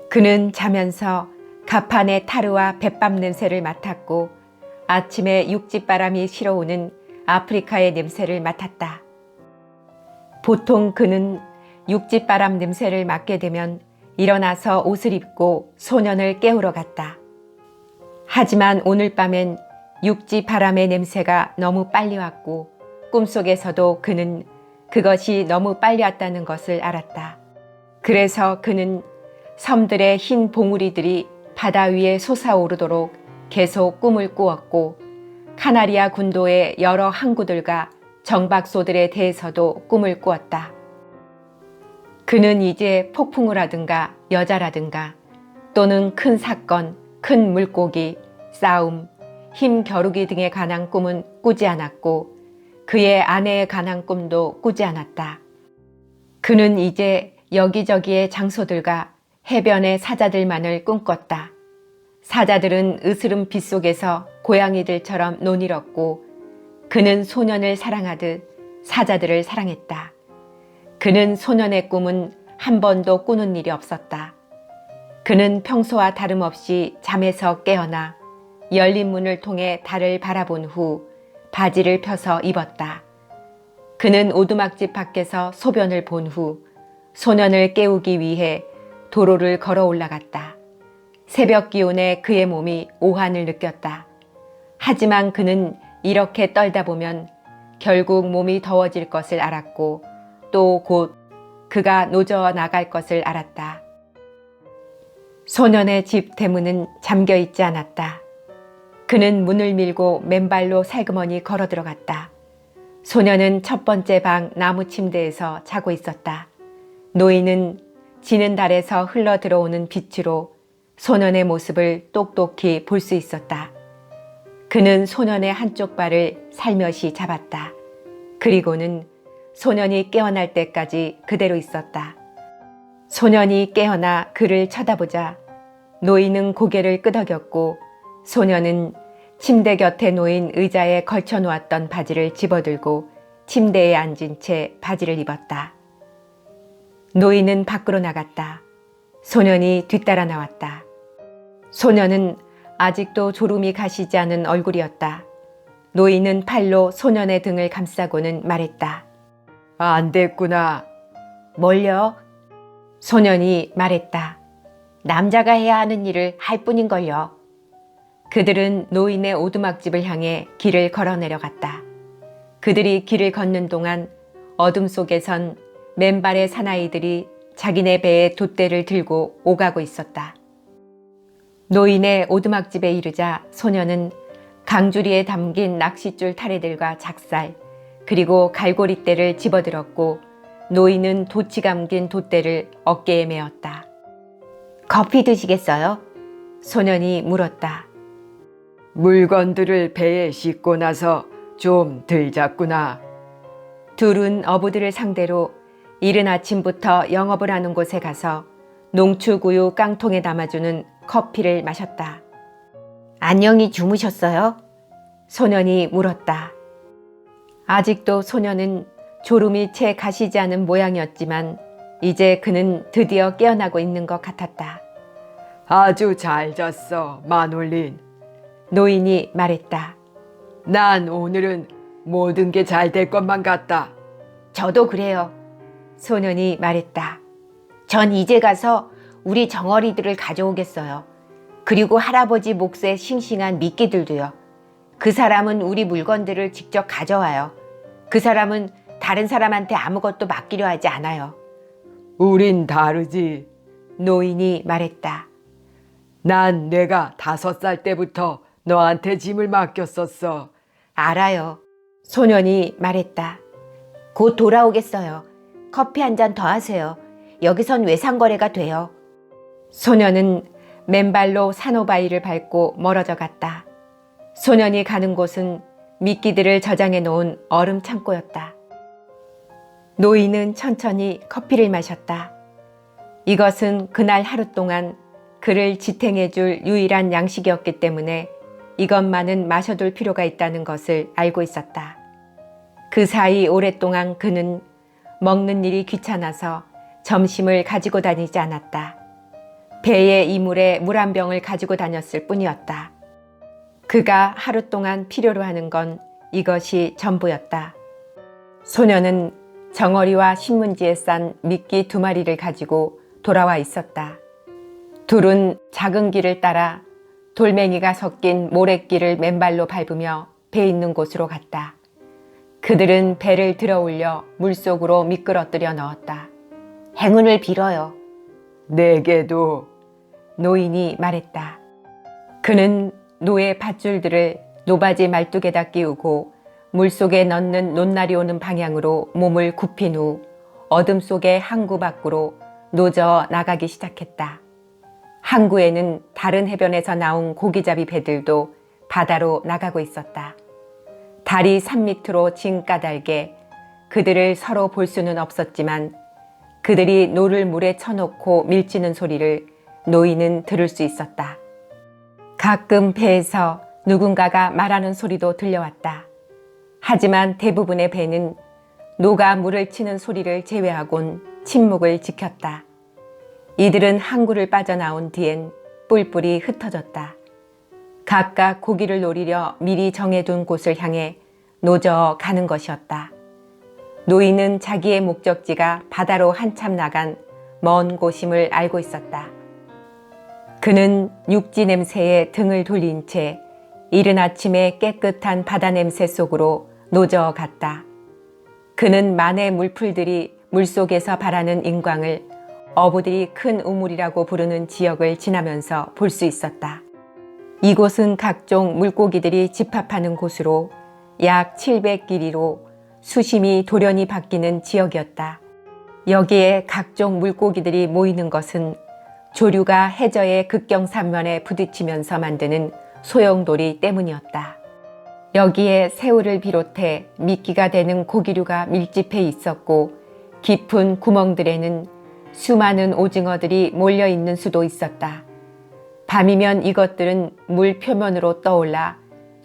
그는 자면서 가판의 타르와 뱃밥 냄새를 맡았고 아침에 육지바람이 실어오는 아프리카의 냄새를 맡았다. 보통 그는 육지바람 냄새를 맡게 되면 일어나서 옷을 입고 소년을 깨우러 갔다. 하지만 오늘 밤엔 육지 바람의 냄새가 너무 빨리 왔고 꿈속에서도 그는 그것이 너무 빨리 왔다는 것을 알았다. 그래서 그는 섬들의 흰 봉우리들이 바다 위에 솟아오르도록 계속 꿈을 꾸었고 카나리아 군도의 여러 항구들과 정박소들에 대해서도 꿈을 꾸었다. 그는 이제 폭풍을 하든가 여자라든가 또는 큰 사건, 큰 물고기, 싸움, 힘 겨루기 등에 관한 꿈은 꾸지 않았고 그의 아내에 관한 꿈도 꾸지 않았다. 그는 이제 여기저기의 장소들과 해변의 사자들만을 꿈꿨다. 사자들은 으스름 빛 속에서 고양이들처럼 논일었고 그는 소년을 사랑하듯 사자들을 사랑했다. 그는 소년의 꿈은 한 번도 꾸는 일이 없었다. 그는 평소와 다름없이 잠에서 깨어나 열린 문을 통해 달을 바라본 후 바지를 펴서 입었다. 그는 오두막집 밖에서 소변을 본 후 소년을 깨우기 위해 도로를 걸어 올라갔다. 새벽 기온에 그의 몸이 오한을 느꼈다. 하지만 그는 이렇게 떨다 보면 결국 몸이 더워질 것을 알았고 또 곧 그가 노져 나갈 것을 알았다. 소년의 집 대문은 잠겨 있지 않았다. 그는 문을 밀고 맨발로 살그머니 걸어 들어갔다. 소년은 첫 번째 방 나무 침대에서 자고 있었다. 노인은 지는 달에서 흘러 들어오는 빛으로 소년의 모습을 똑똑히 볼 수 있었다. 그는 소년의 한쪽 발을 살며시 잡았다. 그리고는 소년이 깨어날 때까지 그대로 있었다. 소년이 깨어나 그를 쳐다보자 노인은 고개를 끄덕였고 소년은 침대 곁에 놓인 의자에 걸쳐 놓았던 바지를 집어들고 침대에 앉은 채 바지를 입었다. 노인은 밖으로 나갔다. 소년이 뒤따라 나왔다. 소년은 아직도 졸음이 가시지 않은 얼굴이었다. 노인은 팔로 소년의 등을 감싸고는 말했다. 안 됐구나. 뭘요? 소년이 말했다. 남자가 해야 하는 일을 할 뿐인걸요. 그들은 노인의 오두막집을 향해 길을 걸어 내려갔다. 그들이 길을 걷는 동안 어둠 속에선 맨발의 사나이들이 자기네 배에 돛대를 들고 오가고 있었다. 노인의 오두막집에 이르자 소년은 강주리에 담긴 낚싯줄 타래들과 작살 그리고 갈고리대를 집어들었고 노인은 돛이 감긴 돛대를 어깨에 메었다. 커피 드시겠어요? 소년이 물었다. 물건들을 배에 싣고 나서 좀 들잤구나. 둘은 어부들을 상대로 이른 아침부터 영업을 하는 곳에 가서 농축우유 깡통에 담아주는 커피를 마셨다. 안녕히 주무셨어요? 소년이 물었다. 아직도 소년은 졸음이 채 가시지 않은 모양이었지만 이제 그는 드디어 깨어나고 있는 것 같았다. 아주 잘 잤어, 마놀린. 노인이 말했다. 난 오늘은 모든 게 잘 될 것만 같다. 저도 그래요. 소년이 말했다. 전 이제 가서 우리 정어리들을 가져오겠어요. 그리고 할아버지 몫의 싱싱한 미끼들도요. 그 사람은 우리 물건들을 직접 가져와요. 그 사람은 다른 사람한테 아무것도 맡기려 하지 않아요. 우린 다르지. 노인이 말했다. 난 내가 5살 때부터 너한테 짐을 맡겼었어. 알아요. 소년이 말했다. 곧 돌아오겠어요. 커피 한 잔 더 하세요. 여기선 외상거래가 돼요. 소년은 맨발로 산호바위를 밟고 멀어져 갔다. 소년이 가는 곳은 미끼들을 저장해 놓은 얼음 창고였다. 노인은 천천히 커피를 마셨다. 이것은 그날 하루 동안 그를 지탱해 줄 유일한 양식이었기 때문에 이것만은 마셔둘 필요가 있다는 것을 알고 있었다. 그 사이 오랫동안 그는 먹는 일이 귀찮아서 점심을 가지고 다니지 않았다. 배에 이물에 물 한 병을 가지고 다녔을 뿐이었다. 그가 하루 동안 필요로 하는 건 이것이 전부였다. 소년은 정어리와 신문지에 싼 미끼 2마리를 가지고 돌아와 있었다. 둘은 작은 길을 따라 돌멩이가 섞인 모래길을 맨발로 밟으며 배 있는 곳으로 갔다. 그들은 배를 들어 올려 물속으로 미끄러뜨려 넣었다. 행운을 빌어요. 내게도. 노인이 말했다. 그는 노의 밧줄들을 노바지 말뚝에다 끼우고 물속에 넣는 논날이 오는 방향으로 몸을 굽힌 후 어둠 속의 항구 밖으로 노저 나가기 시작했다. 항구에는 다른 해변에서 나온 고기잡이 배들도 바다로 나가고 있었다. 달이 산 밑으로 진 까닭에 그들을 서로 볼 수는 없었지만 그들이 노를 물에 쳐놓고 밀치는 소리를 노인은 들을 수 있었다. 가끔 배에서 누군가가 말하는 소리도 들려왔다. 하지만 대부분의 배는 노가 물을 치는 소리를 제외하곤 침묵을 지켰다. 이들은 항구를 빠져나온 뒤엔 뿔뿔이 흩어졌다. 각각 고기를 노리려 미리 정해둔 곳을 향해 노저 가는 것이었다. 노인은 자기의 목적지가 바다로 한참 나간 먼 곳임을 알고 있었다. 그는 육지 냄새에 등을 돌린 채 이른 아침에 깨끗한 바다 냄새 속으로 노저 갔다. 그는 만의 물풀들이 물속에서 발하는 인광을 어부들이 큰 우물이라고 부르는 지역을 지나면서 볼 수 있었다. 이곳은 각종 물고기들이 집합하는 곳으로 약 700길이로 수심이 돌연히 바뀌는 지역이었다. 여기에 각종 물고기들이 모이는 것은 조류가 해저의 극경산면에 부딪히면서 만드는 소용돌이 때문이었다. 여기에 새우를 비롯해 미끼가 되는 고기류가 밀집해 있었고 깊은 구멍들에는 수많은 오징어들이 몰려있는 수도 있었다. 밤이면 이것들은 물 표면으로 떠올라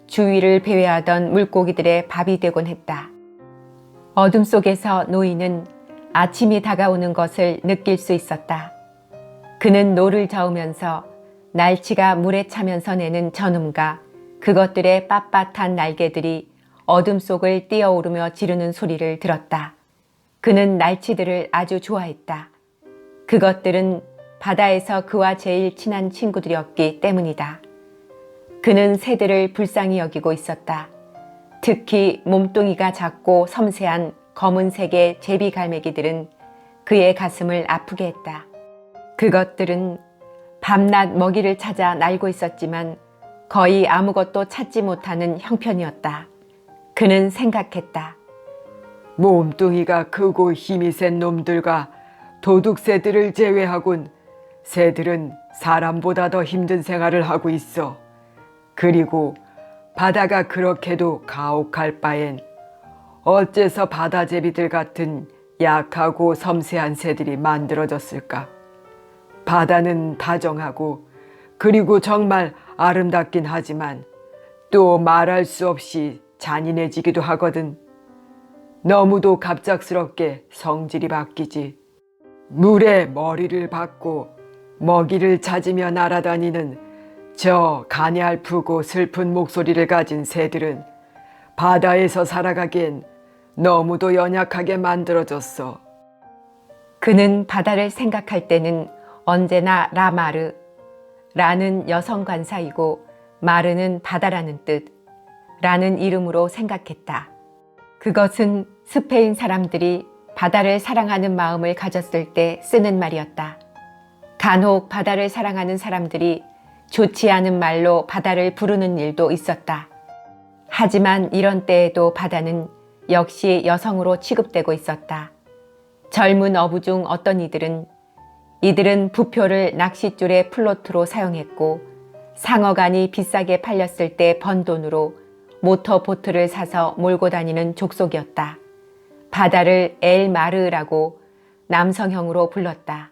주위를 배회하던 물고기들의 밥이 되곤 했다. 어둠 속에서 노인은 아침이 다가오는 것을 느낄 수 있었다. 그는 노를 저으면서 날치가 물에 차면서 내는 전음과 그것들의 빳빳한 날개들이 어둠 속을 뛰어오르며 지르는 소리를 들었다. 그는 날치들을 아주 좋아했다. 그것들은 바다에서 그와 제일 친한 친구들이었기 때문이다. 그는 새들을 불쌍히 여기고 있었다. 특히 몸뚱이가 작고 섬세한 검은색의 제비갈매기들은 그의 가슴을 아프게 했다. 그것들은 밤낮 먹이를 찾아 날고 있었지만 거의 아무것도 찾지 못하는 형편이었다. 그는 생각했다. 몸뚱이가 크고 힘이 센 놈들과 도둑새들을 제외하곤 새들은 사람보다 더 힘든 생활을 하고 있어. 그리고 바다가 그렇게도 가혹할 바엔 어째서 바다제비들 같은 약하고 섬세한 새들이 만들어졌을까? 바다는 다정하고 그리고 정말 아름답긴 하지만 또 말할 수 없이 잔인해지기도 하거든. 너무도 갑작스럽게 성질이 바뀌지. 물에 머리를 박고 먹이를 찾으며 날아다니는 저 가냘프고 슬픈 목소리를 가진 새들은 바다에서 살아가기엔 너무도 연약하게 만들어졌어. 그는 바다를 생각할 때는 언제나 라마르, 라는 여성 관사이고 마르는 바다라는 뜻, 라는 이름으로 생각했다. 그것은 스페인 사람들이 바다를 사랑하는 마음을 가졌을 때 쓰는 말이었다. 간혹 바다를 사랑하는 사람들이 좋지 않은 말로 바다를 부르는 일도 있었다. 하지만 이런 때에도 바다는 역시 여성으로 취급되고 있었다. 젊은 어부 중 어떤 이들은 부표를 낚싯줄의 플로트로 사용했고 상어간이 비싸게 팔렸을 때 번 돈으로 모터보트를 사서 몰고 다니는 족속이었다. 바다를 엘마르라고 남성형으로 불렀다.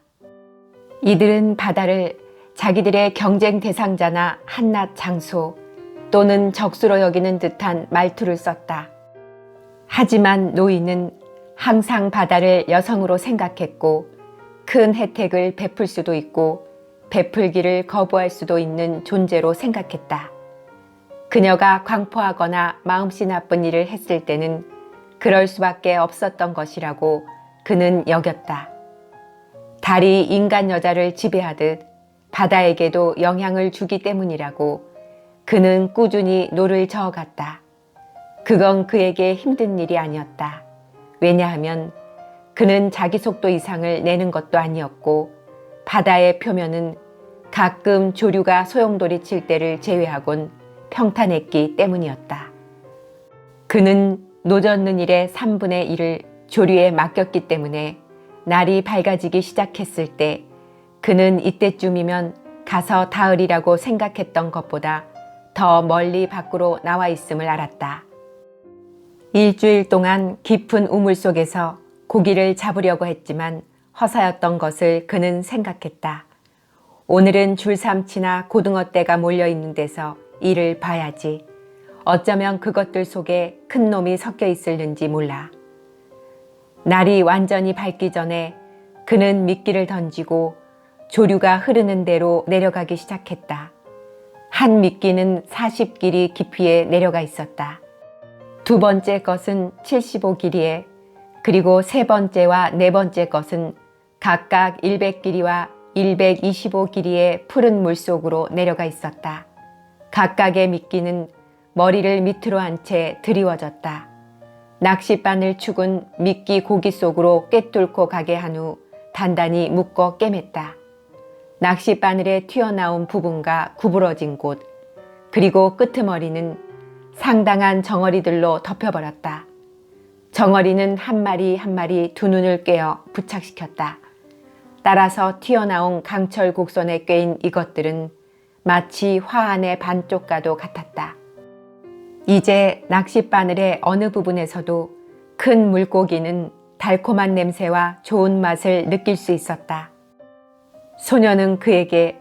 이들은 바다를 자기들의 경쟁 대상자나 한낱 장소 또는 적수로 여기는 듯한 말투를 썼다. 하지만 노인은 항상 바다를 여성으로 생각했고 큰 혜택을 베풀 수도 있고 베풀기를 거부할 수도 있는 존재로 생각했다. 그녀가 광포하거나 마음씨 나쁜 일을 했을 때는 그럴 수밖에 없었던 것이라고 그는 여겼다. 달이 인간 여자를 지배하듯 바다에게도 영향을 주기 때문이라고 그는 꾸준히 노를 저어갔다. 그건 그에게 힘든 일이 아니었다. 왜냐하면 그는 자기 속도 이상을 내는 것도 아니었고 바다의 표면은 가끔 조류가 소용돌이 칠 때를 제외하곤 평탄했기 때문이었다. 그는 노젓는 일의 3분의 1을 조류에 맡겼기 때문에 날이 밝아지기 시작했을 때 그는 이때쯤이면 가서 닿으리라고 생각했던 것보다 더 멀리 밖으로 나와 있음을 알았다. 일주일 동안 깊은 우물 속에서 고기를 잡으려고 했지만 허사였던 것을 그는 생각했다. 오늘은 줄삼치나 고등어떼가 몰려있는 데서 이를 봐야지. 어쩌면 그것들 속에 큰 놈이 섞여 있을는지 몰라. 날이 완전히 밝기 전에 그는 미끼를 던지고 조류가 흐르는 대로 내려가기 시작했다. 한 미끼는 40길이 깊이에 내려가 있었다. 두 번째 것은 75길이에 그리고 세 번째와 네 번째 것은 각각 100길이와 125길이의 푸른 물속으로 내려가 있었다. 각각의 미끼는 머리를 밑으로 한 채 드리워졌다. 낚싯바늘 축은 미끼 고기 속으로 꿰뚫고 가게 한 후 단단히 묶어 꿰맸다. 낚싯바늘에 튀어나온 부분과 구부러진 곳, 그리고 끄트머리는 상당한 정어리들로 덮여버렸다. 정어리는 한 마리 한 마리 두 눈을 꿰어 부착시켰다. 따라서 튀어나온 강철 곡선에 꿰인 이것들은 마치 화환의 반쪽과도 같았다. 이제 낚싯바늘의 어느 부분에서도 큰 물고기는 달콤한 냄새와 좋은 맛을 느낄 수 있었다. 소녀는 그에게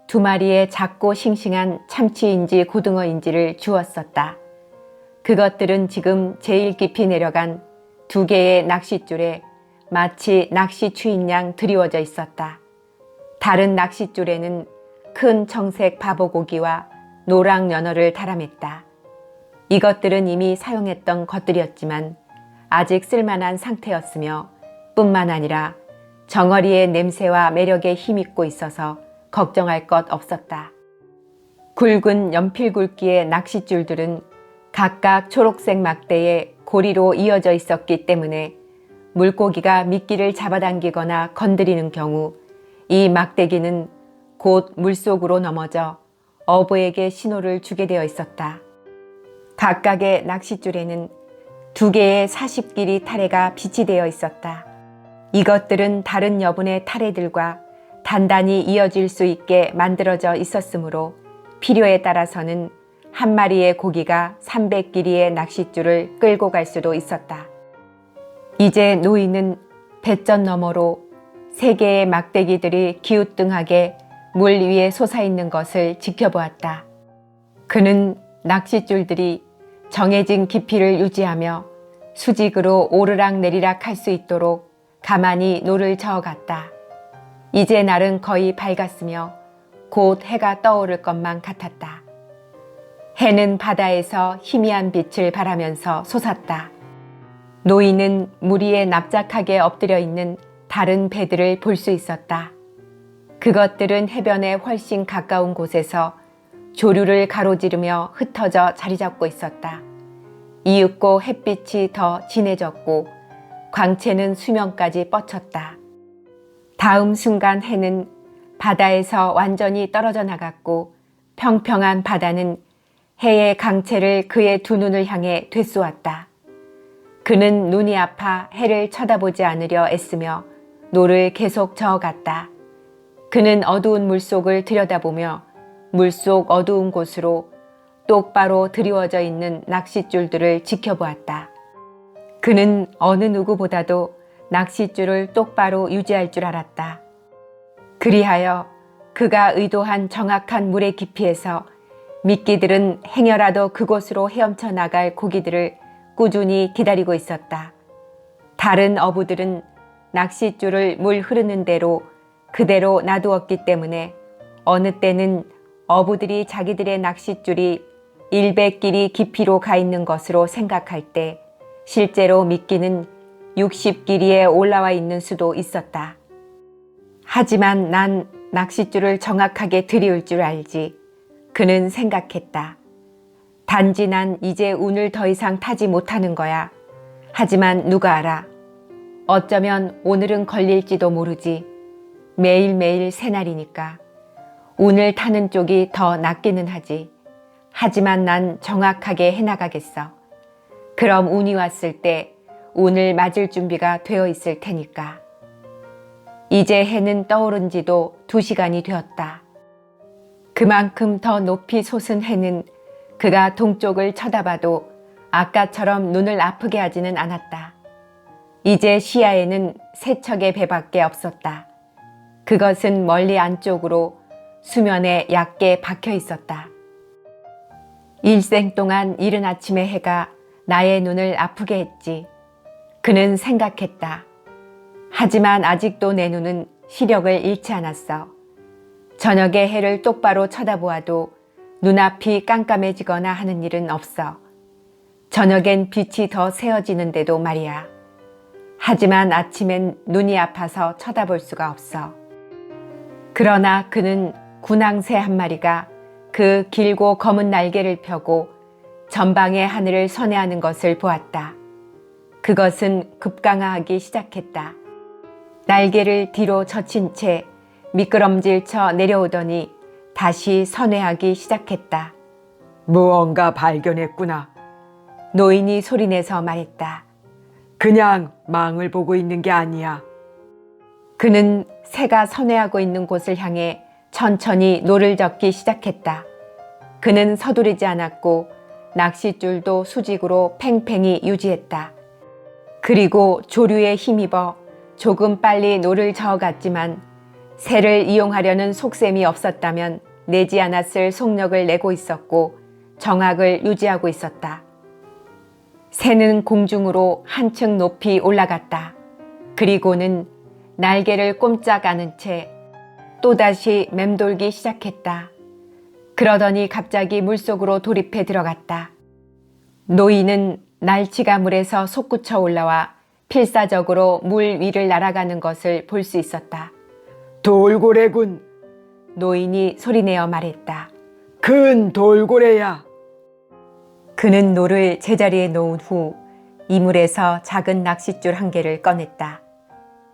두 마리의 작고 싱싱한 참치인지 고등어인지를 주었었다. 그것들은 지금 제일 깊이 내려간 두 개의 낚싯줄에 마치 낚시 추인 양 드리워져 있었다. 다른 낚싯줄에는 큰 청색 바보고기와 노랑 연어를 달아맸다. 이것들은 이미 사용했던 것들이었지만 아직 쓸만한 상태였으며 뿐만 아니라 정어리의 냄새와 매력에 힘입고 있어서 걱정할 것 없었다. 굵은 연필 굵기의 낚싯줄들은 각각 초록색 막대에 고리로 이어져 있었기 때문에 물고기가 미끼를 잡아당기거나 건드리는 경우 이 막대기는 곧 물속으로 넘어져 어부에게 신호를 주게 되어 있었다. 각각의 낚싯줄에는 두 개의 40길이 타래가 비치되어 있었다. 이것들은 다른 여분의 타래들과 단단히 이어질 수 있게 만들어져 있었으므로 필요에 따라서는 한 마리의 고기가 300길이의 낚싯줄을 끌고 갈 수도 있었다. 이제 노인은 뱃전 너머로 세 개의 막대기들이 기우뚱하게 물 위에 솟아있는 것을 지켜보았다. 그는 낚싯줄들이 정해진 깊이를 유지하며 수직으로 오르락 내리락 할 수 있도록 가만히 노를 저어갔다. 이제 날은 거의 밝았으며 곧 해가 떠오를 것만 같았다. 해는 바다에서 희미한 빛을 발하면서 솟았다. 노인은 물 위에 납작하게 엎드려 있는 다른 배들을 볼 수 있었다. 그것들은 해변에 훨씬 가까운 곳에서 조류를 가로지르며 흩어져 자리 잡고 있었다. 이윽고 햇빛이 더 진해졌고 광채는 수면까지 뻗쳤다. 다음 순간 해는 바다에서 완전히 떨어져 나갔고 평평한 바다는 해의 강채를 그의 두 눈을 향해 되쏘았다. 그는 눈이 아파 해를 쳐다보지 않으려 애쓰며 노를 계속 저어갔다. 그는 어두운 물속을 들여다보며 물속 어두운 곳으로 똑바로 드리워져 있는 낚싯줄들을 지켜보았다. 그는 어느 누구보다도 낚싯줄을 똑바로 유지할 줄 알았다. 그리하여 그가 의도한 정확한 물의 깊이에서 미끼들은 행여라도 그곳으로 헤엄쳐 나갈 고기들을 꾸준히 기다리고 있었다. 다른 어부들은 낚싯줄을 물 흐르는 대로 그대로 놔두었기 때문에 어느 때는 어부들이 자기들의 낚싯줄이 100길이 깊이로 가 있는 것으로 생각할 때 실제로 미끼는 60길이에 올라와 있는 수도 있었다. 하지만 난 낚싯줄을 정확하게 들이울 줄 알지. 그는 생각했다. 단지 난 이제 운을 더 이상 타지 못하는 거야. 하지만 누가 알아. 어쩌면 오늘은 걸릴지도 모르지. 매일매일 새날이니까. 운을 타는 쪽이 더 낫기는 하지. 하지만 난 정확하게 해나가겠어. 그럼 운이 왔을 때 운을 맞을 준비가 되어 있을 테니까. 이제 해는 떠오른 지도 2시간이 되었다. 그만큼 더 높이 솟은 해는 그가 동쪽을 쳐다봐도 아까처럼 눈을 아프게 하지는 않았다. 이제 시야에는 세 척의 배밖에 없었다. 그것은 멀리 안쪽으로 수면에 얕게 박혀 있었다. 일생 동안 이른 아침의 해가 나의 눈을 아프게 했지. 그는 생각했다. 하지만 아직도 내 눈은 시력을 잃지 않았어. 저녁에 해를 똑바로 쳐다보아도 눈앞이 깜깜해지거나 하는 일은 없어. 저녁엔 빛이 더 새어지는데도 말이야. 하지만 아침엔 눈이 아파서 쳐다볼 수가 없어. 그러나 그는 군항새 한 마리가 그 길고 검은 날개를 펴고 전방의 하늘을 선회하는 것을 보았다. 그것은 급강하기 시작했다. 날개를 뒤로 젖힌 채 미끄럼질쳐 내려오더니 다시 선회하기 시작했다. 무언가 발견했구나. 노인이 소리내서 말했다. 그냥 망을 보고 있는 게 아니야. 그는 새가 선회하고 있는 곳을 향해 천천히 노를 젓기 시작했다. 그는 서두르지 않았고 낚싯줄도 수직으로 팽팽히 유지했다. 그리고 조류에 힘입어 조금 빨리 노를 저어갔지만 새를 이용하려는 속셈이 없었다면 내지 않았을 속력을 내고 있었고 정확을 유지하고 있었다. 새는 공중으로 한층 높이 올라갔다. 그리고는 날개를 꼼짝 않은 채 또다시 맴돌기 시작했다. 그러더니 갑자기 물속으로 돌입해 들어갔다. 노인은 날치가 물에서 솟구쳐 올라와 필사적으로 물 위를 날아가는 것을 볼 수 있었다. 돌고래군. 노인이 소리내어 말했다. 큰 돌고래야. 그는 노를 제자리에 놓은 후 이물에서 작은 낚싯줄 한 개를 꺼냈다.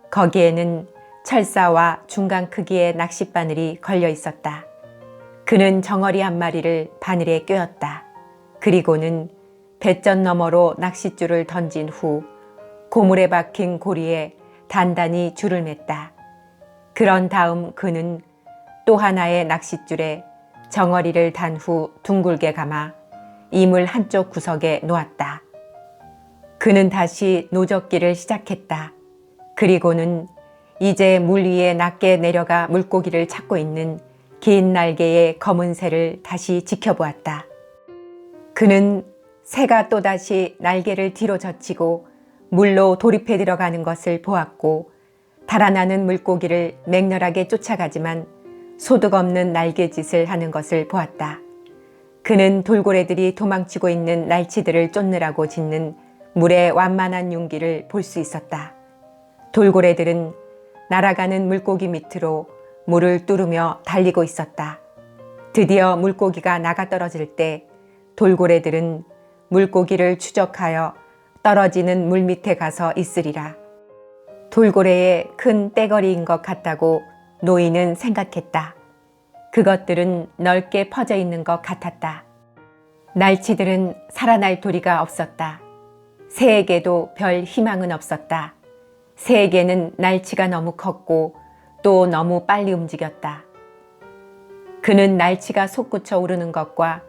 거기에는 철사와 중간 크기의 낚싯바늘이 걸려 있었다. 그는 정어리 한 마리를 바늘에 꿰었다. 그리고는 배전 너머로 낚싯줄을 던진 후 고물에 박힌 고리에 단단히 줄을 맸다. 그런 다음 그는 또 하나의 낚싯줄에 정어리를 단 후 둥글게 감아 이물 한쪽 구석에 놓았다. 그는 다시 노젓기를 시작했다. 그리고는 이제 물 위에 낮게 내려가 물고기를 찾고 있는 긴 날개의 검은 새를 다시 지켜보았다. 그는 새가 또다시 날개를 뒤로 젖히고 물로 돌입해 들어가는 것을 보았고 달아나는 물고기를 맹렬하게 쫓아가지만 소득 없는 날개짓을 하는 것을 보았다. 그는 돌고래들이 도망치고 있는 날치들을 쫓느라고 짓는 물의 완만한 용기를 볼 수 있었다. 돌고래들은 날아가는 물고기 밑으로 물을 뚫으며 달리고 있었다. 드디어 물고기가 나가 떨어질 때 돌고래들은 물고기를 추적하여 떨어지는 물 밑에 가서 있으리라. 돌고래의 큰 떼거리인 것 같다고 노인은 생각했다. 그것들은 넓게 퍼져 있는 것 같았다. 날치들은 살아날 도리가 없었다. 새에게도 별 희망은 없었다. 새에게는 날치가 너무 컸고 또 너무 빨리 움직였다. 그는 날치가 솟구쳐 오르는 것과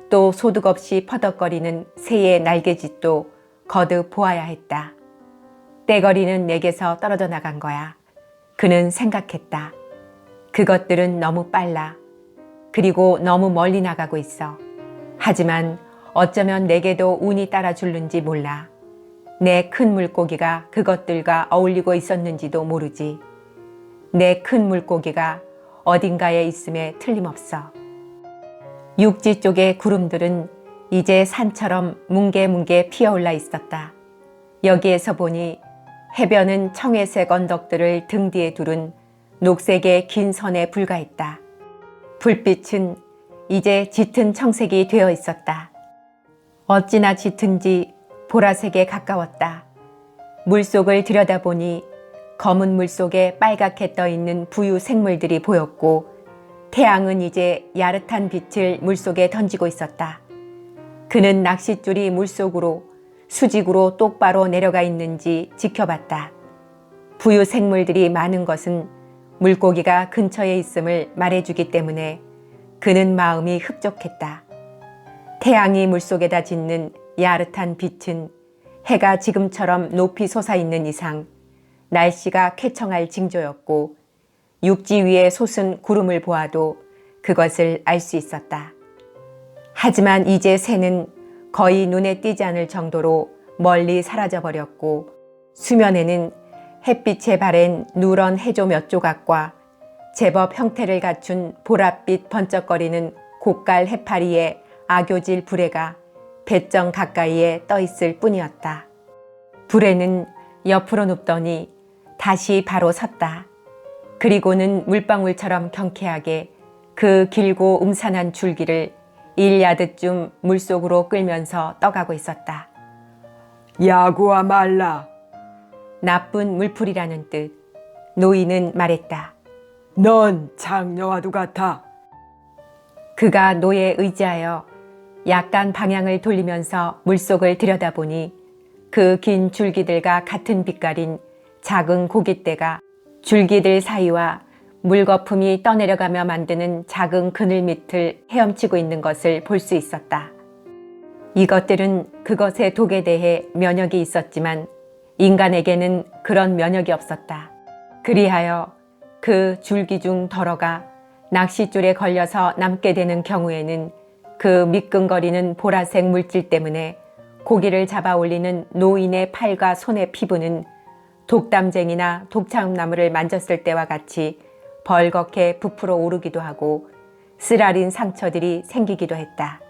또 소득 없이 퍼덕거리는 새의 날개짓도 거듭 보아야 했다. 떼거리는 내게서 떨어져 나간 거야. 그는 생각했다. 그것들은 너무 빨라. 그리고 너무 멀리 나가고 있어. 하지만 어쩌면 내게도 운이 따라 줄는지 몰라. 내 큰 물고기가 그것들과 어울리고 있었는지도 모르지. 내 큰 물고기가 어딘가에 있음에 틀림없어. 육지 쪽의 구름들은 이제 산처럼 뭉게뭉게 피어올라 있었다. 여기에서 보니 해변은 청회색 언덕들을 등 뒤에 두른 녹색의 긴 선에 불과했다. 불빛은 이제 짙은 청색이 되어 있었다. 어찌나 짙은지 보라색에 가까웠다. 물속을 들여다보니 검은 물속에 빨갛게 떠있는 부유 생물들이 보였고 태양은 이제 야릇한 빛을 물속에 던지고 있었다. 그는 낚싯줄이 물속으로 수직으로 똑바로 내려가 있는지 지켜봤다. 부유 생물들이 많은 것은 물고기가 근처에 있음을 말해주기 때문에 그는 마음이 흡족했다. 태양이 물속에다 짓는 야릇한 빛은 해가 지금처럼 높이 솟아있는 이상 날씨가 쾌청할 징조였고 육지 위에 솟은 구름을 보아도 그것을 알 수 있었다. 하지만 이제 새는 거의 눈에 띄지 않을 정도로 멀리 사라져버렸고 수면에는 햇빛에 바랜 누런 해조 몇 조각과 제법 형태를 갖춘 보랏빛 번쩍거리는 고깔 해파리의 아교질 불에가 배정 가까이에 떠있을 뿐이었다. 불에는 옆으로 눕더니 다시 바로 섰다. 그리고는 물방울처럼 경쾌하게 그 길고 음산한 줄기를 1야드쯤 물속으로 끌면서 떠가고 있었다. 야구와 말라. 나쁜 물풀이라는 뜻. 노인은 말했다. 넌 장녀와도 같아. 그가 노에 의지하여 약간 방향을 돌리면서 물속을 들여다보니 그 긴 줄기들과 같은 빛깔인 작은 고깃대가 줄기들 사이와 물거품이 떠내려가며 만드는 작은 그늘 밑을 헤엄치고 있는 것을 볼 수 있었다. 이것들은 그것의 독에 대해 면역이 있었지만 인간에게는 그런 면역이 없었다. 그리하여 그 줄기 중 덜어가 낚싯줄에 걸려서 남게 되는 경우에는 그 미끈거리는 보라색 물질 때문에 고기를 잡아 올리는 노인의 팔과 손의 피부는 독담쟁이나 독참나무를 만졌을 때와 같이 벌겋게 부풀어 오르기도 하고 쓰라린 상처들이 생기기도 했다.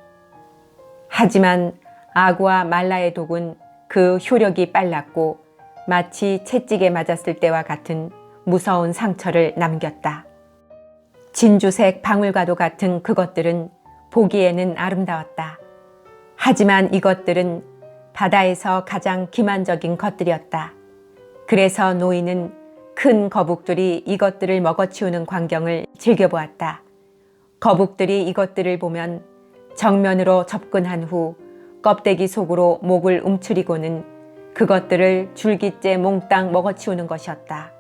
하지만 아구와 말라의 독은 그 효력이 빨랐고 마치 채찍에 맞았을 때와 같은 무서운 상처를 남겼다. 진주색 방울과도 같은 그것들은 보기에는 아름다웠다. 하지만 이것들은 바다에서 가장 기만적인 것들이었다. 그래서 노인은 큰 거북들이 이것들을 먹어치우는 광경을 즐겨보았다. 거북들이 이것들을 보면 정면으로 접근한 후 껍데기 속으로 목을 움츠리고는 그것들을 줄기째 몽땅 먹어치우는 것이었다.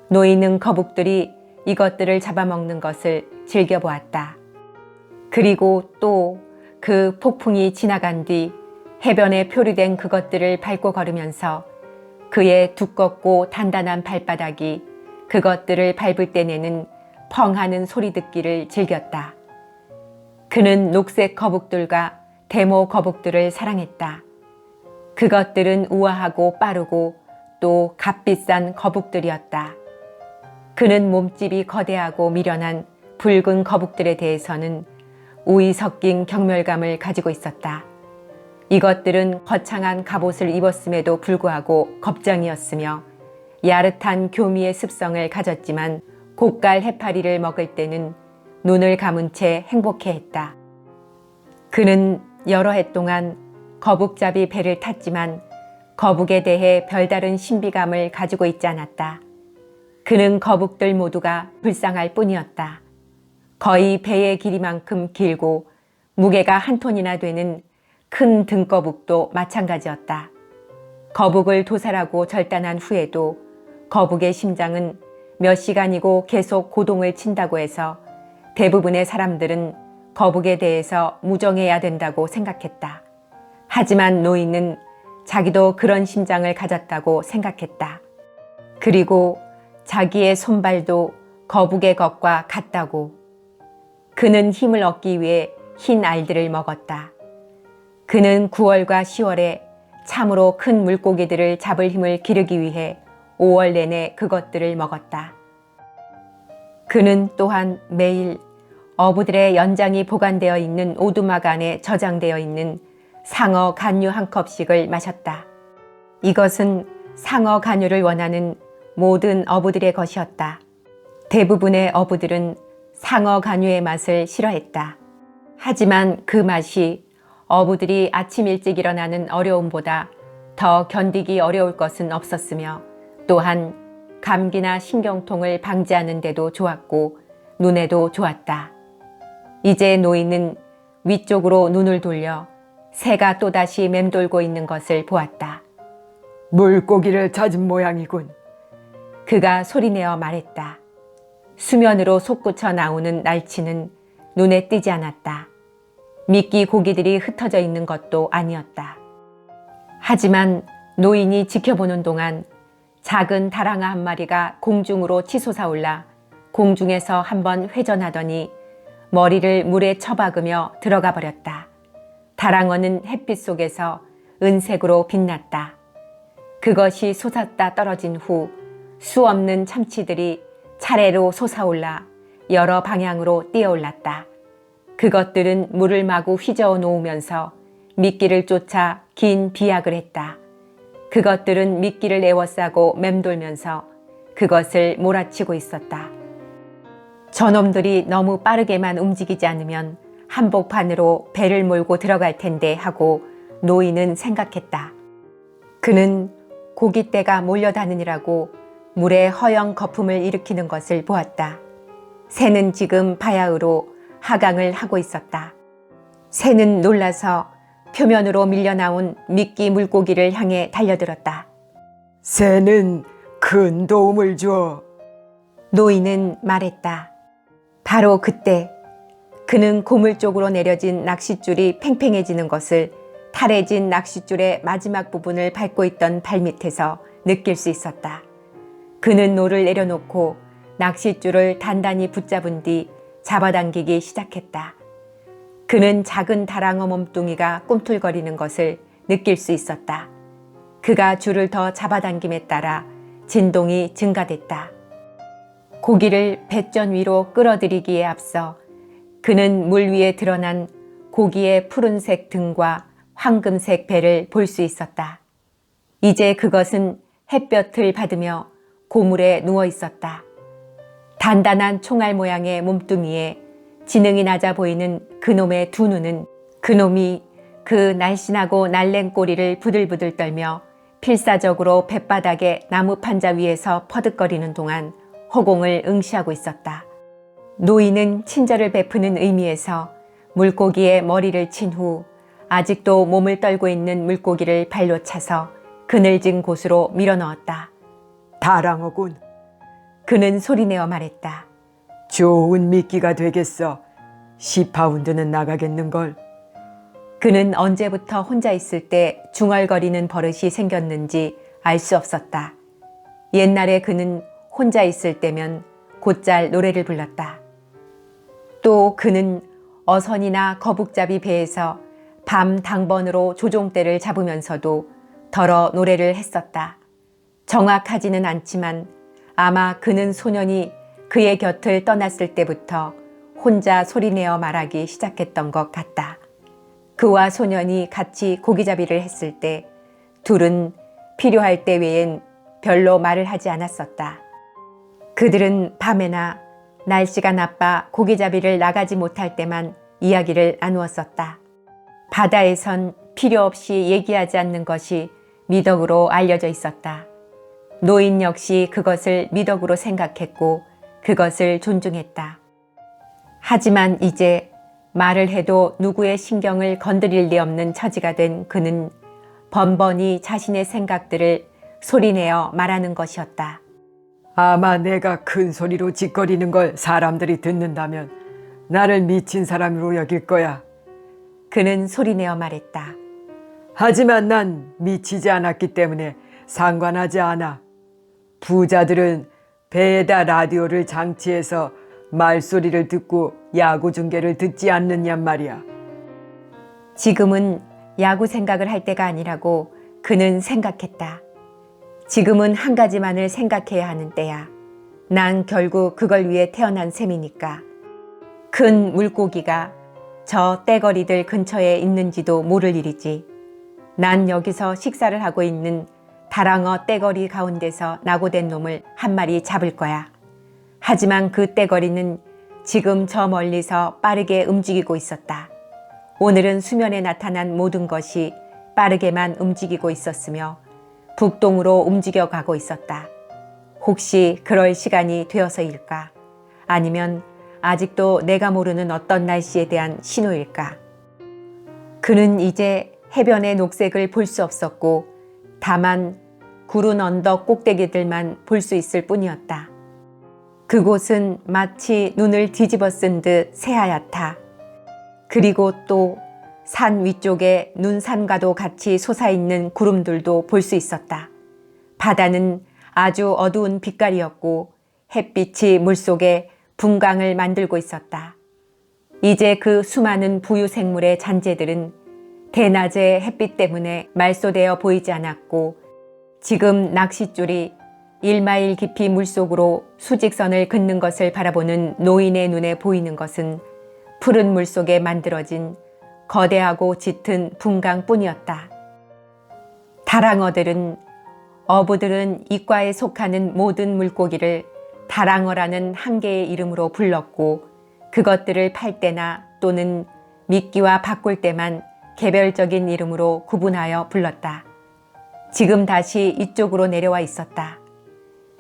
노인은 거북들이 이것들을 잡아먹는 것을 즐겨보았다. 그리고 또 그 폭풍이 지나간 뒤 해변에 표류된 그것들을 밟고 걸으면서 그의 두껍고 단단한 발바닥이 그것들을 밟을 때 내는 펑하는 소리 듣기를 즐겼다. 그는 녹색 거북들과 데모 거북들을 사랑했다. 그것들은 우아하고 빠르고 또 값비싼 거북들이었다. 그는 몸집이 거대하고 미련한 붉은 거북들에 대해서는 우위 섞인 경멸감을 가지고 있었다. 이것들은 거창한 갑옷을 입었음에도 불구하고 겁쟁이였으며 야릇한 교미의 습성을 가졌지만 고깔 해파리를 먹을 때는 눈을 감은 채 행복해했다. 그는 여러 해 동안 거북잡이 배를 탔지만 거북에 대해 별다른 신비감을 가지고 있지 않았다. 그는 거북들 모두가 불쌍할 뿐이었다. 거의 배의 길이만큼 길고 무게가 한 톤이나 되는 큰 등거북도 마찬가지였다. 거북을 도살하고 절단한 후에도 거북의 심장은 몇 시간이고 계속 고동을 친다고 해서 대부분의 사람들은 거북에 대해서 무정해야 된다고 생각했다. 하지만 노인은 자기도 그런 심장을 가졌다고 생각했다. 그리고 자기의 손발도 거북의 것과 같다고. 그는 힘을 얻기 위해 흰 알들을 먹었다. 그는 9월과 10월에 참으로 큰 물고기들을 잡을 힘을 기르기 위해 5월 내내 그것들을 먹었다. 그는 또한 매일 어부들의 연장이 보관되어 있는 오두막 안에 저장되어 있는 상어 간유 한 컵씩을 마셨다. 이것은 상어 간유를 원하는 모든 어부들의 것이었다. 대부분의 어부들은 상어 간유의 맛을 싫어했다. 하지만 그 맛이 어부들이 아침 일찍 일어나는 어려움보다 더 견디기 어려울 것은 없었으며 또한 감기나 신경통을 방지하는 데도 좋았고 눈에도 좋았다. 이제 노인은 위쪽으로 눈을 돌려 새가 또다시 맴돌고 있는 것을 보았다. 물고기를 찾은 모양이군. 그가 소리내어 말했다. 수면으로 솟구쳐 나오는 날치는 눈에 띄지 않았다. 미끼 고기들이 흩어져 있는 것도 아니었다. 하지만 노인이 지켜보는 동안 작은 다랑아 한 마리가 공중으로 치솟아올라 공중에서 한번 회전하더니 머리를 물에 처박으며 들어가 버렸다. 다랑어는 햇빛 속에서 은색으로 빛났다. 그것이 솟았다 떨어진 후 수없는 참치들이 차례로 솟아올라 여러 방향으로 뛰어올랐다. 그것들은 물을 마구 휘저어 놓으면서 미끼를 쫓아 긴 비약을 했다. 그것들은 미끼를 에워싸고 맴돌면서 그것을 몰아치고 있었다. 저놈들이 너무 빠르게만 움직이지 않으면 한복판으로 배를 몰고 들어갈 텐데 하고 노인은 생각했다. 그는 고깃대가 몰려다니느라고 물에 허영 거품을 일으키는 것을 보았다. 새는 지금 바야흐로 하강을 하고 있었다. 새는 놀라서 표면으로 밀려나온 미끼 물고기를 향해 달려들었다. 새는 큰 도움을 줘. 노인은 말했다. 바로 그때 그는 고물 쪽으로 내려진 낚싯줄이 팽팽해지는 것을 탈해진 낚싯줄의 마지막 부분을 밟고 있던 발밑에서 느낄 수 있었다. 그는 노를 내려놓고 낚싯줄을 단단히 붙잡은 뒤 잡아당기기 시작했다. 그는 작은 다랑어 몸뚱이가 꿈틀거리는 것을 느낄 수 있었다. 그가 줄을 더 잡아당김에 따라 진동이 증가됐다. 고기를 배전 위로 끌어들이기에 앞서 그는 물 위에 드러난 고기의 푸른색 등과 황금색 배를 볼 수 있었다. 이제 그것은 햇볕을 받으며 고물에 누워 있었다. 단단한 총알 모양의 몸뚱이에 지능이 낮아 보이는 그놈의 두 눈은 그놈이 그 날씬하고 날랜 꼬리를 부들부들 떨며 필사적으로 뱃바닥에 나무 판자 위에서 퍼득거리는 동안 허공을 응시하고 있었다. 노인은 친절을 베푸는 의미에서 물고기의 머리를 친 후 아직도 몸을 떨고 있는 물고기를 발로 차서 그늘진 곳으로 밀어넣었다. 다랑어군. 그는 소리내어 말했다. 좋은 미끼가 되겠어. 10파운드는 나가겠는걸. 그는 언제부터 혼자 있을 때 중얼거리는 버릇이 생겼는지 알 수 없었다. 옛날에 그는 혼자 있을 때면 곧잘 노래를 불렀다. 또 그는 어선이나 거북잡이 배에서 밤 당번으로 조종대를 잡으면서도 덜어 노래를 했었다. 정확하지는 않지만 아마 그는 소년이 그의 곁을 떠났을 때부터 혼자 소리내어 말하기 시작했던 것 같다. 그와 소년이 같이 고기잡이를 했을 때 둘은 필요할 때 외엔 별로 말을 하지 않았었다. 그들은 밤에나 날씨가 나빠 고기잡이를 나가지 못할 때만 이야기를 나누었었다. 바다에선 필요 없이 얘기하지 않는 것이 미덕으로 알려져 있었다. 노인 역시 그것을 미덕으로 생각했고 그것을 존중했다. 하지만 이제 말을 해도 누구의 신경을 건드릴 리 없는 처지가 된 그는 번번이 자신의 생각들을 소리내어 말하는 것이었다. 아마 내가 큰 소리로 짓거리는 걸 사람들이 듣는다면 나를 미친 사람으로 여길 거야. 그는 소리내어 말했다. 하지만 난 미치지 않았기 때문에 상관하지 않아. 부자들은 배에다 라디오를 장치해서 말소리를 듣고 야구 중계를 듣지 않느냔 말이야. 지금은 야구 생각을 할 때가 아니라고 그는 생각했다. 지금은 한 가지만을 생각해야 하는 때야. 난 결국 그걸 위해 태어난 셈이니까. 큰 물고기가 저 떼거리들 근처에 있는지도 모를 일이지. 난 여기서 식사를 하고 있는 다랑어 떼거리 가운데서 낙오된 놈을 한 마리 잡을 거야. 하지만 그 떼거리는 지금 저 멀리서 빠르게 움직이고 있었다. 오늘은 수면에 나타난 모든 것이 빠르게만 움직이고 있었으며 북동으로 움직여가고 있었다. 혹시 그럴 시간이 되어서일까? 아니면 아직도 내가 모르는 어떤 날씨에 대한 신호일까? 그는 이제 해변의 녹색을 볼 수 없었고 다만 구른 언덕 꼭대기들만 볼 수 있을 뿐이었다. 그곳은 마치 눈을 뒤집어 쓴 듯 새하얗다. 그리고 또 산 위쪽에 눈산과도 같이 솟아있는 구름들도 볼 수 있었다. 바다는 아주 어두운 빛깔이었고 햇빛이 물속에 분광을 만들고 있었다. 이제 그 수많은 부유생물의 잔재들은 대낮의 햇빛 때문에 말소되어 보이지 않았고 지금 낚싯줄이 1마일 깊이 물속으로 수직선을 긋는 것을 바라보는 노인의 눈에 보이는 것은 푸른 물속에 만들어진 거대하고 짙은 분광뿐이었다. 다랑어들은 어부들은 이과에 속하는 모든 물고기를 다랑어라는 한 개의 이름으로 불렀고 그것들을 팔 때나 또는 미끼와 바꿀 때만 개별적인 이름으로 구분하여 불렀다. 지금 다시 이쪽으로 내려와 있었다.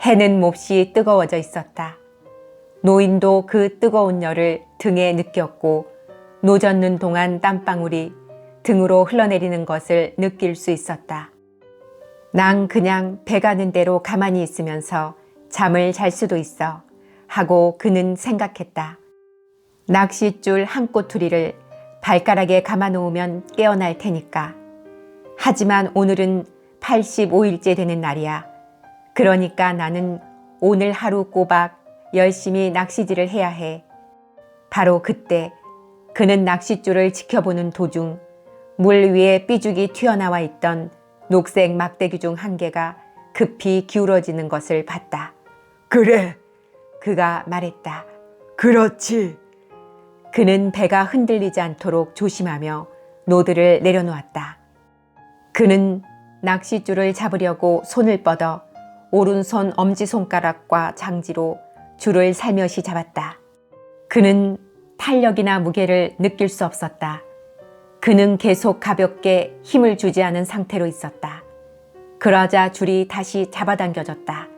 해는 몹시 뜨거워져 있었다. 노인도 그 뜨거운 열을 등에 느꼈고 노젓는 동안 땀방울이 등으로 흘러내리는 것을 느낄 수 있었다. 난 그냥 배 가는 대로 가만히 있으면서 잠을 잘 수도 있어 하고 그는 생각했다. 낚싯줄 한 꼬투리를 발가락에 감아놓으면 깨어날 테니까. 하지만 오늘은 85일째 되는 날이야. 그러니까 나는 오늘 하루 꼬박 열심히 낚시질을 해야 해. 바로 그때 그는 낚싯줄을 지켜보는 도중 물 위에 삐죽이 튀어나와 있던 녹색 막대기 중 한 개가 급히 기울어지는 것을 봤다. 그래, 그가 말했다. 그렇지. 그는 배가 흔들리지 않도록 조심하며 노드를 내려놓았다. 그는 낚싯줄을 잡으려고 손을 뻗어 오른손 엄지손가락과 장지로 줄을 살며시 잡았다. 그는 탄력이나 무게를 느낄 수 없었다. 그는 계속 가볍게 힘을 주지 않은 상태로 있었다. 그러자 줄이 다시 잡아당겨졌다.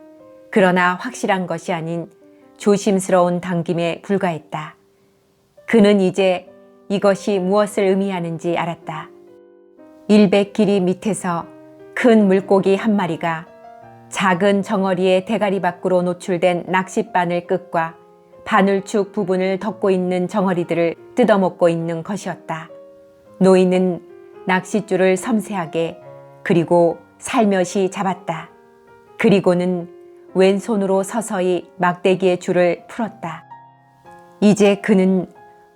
그러나 확실한 것이 아닌 조심스러운 당김에 불과했다. 그는 이제 이것이 무엇을 의미하는지 알았다. 100길이 밑에서 큰 물고기 한 마리가 작은 정어리의 대가리 밖으로 노출된 낚싯바늘 끝과 바늘축 부분을 덮고 있는 정어리들을 뜯어먹고 있는 것이었다. 노인은 낚싯줄을 섬세하게 그리고 살며시 잡았다. 그리고는 왼손으로 서서히 막대기의 줄을 풀었다. 이제 그는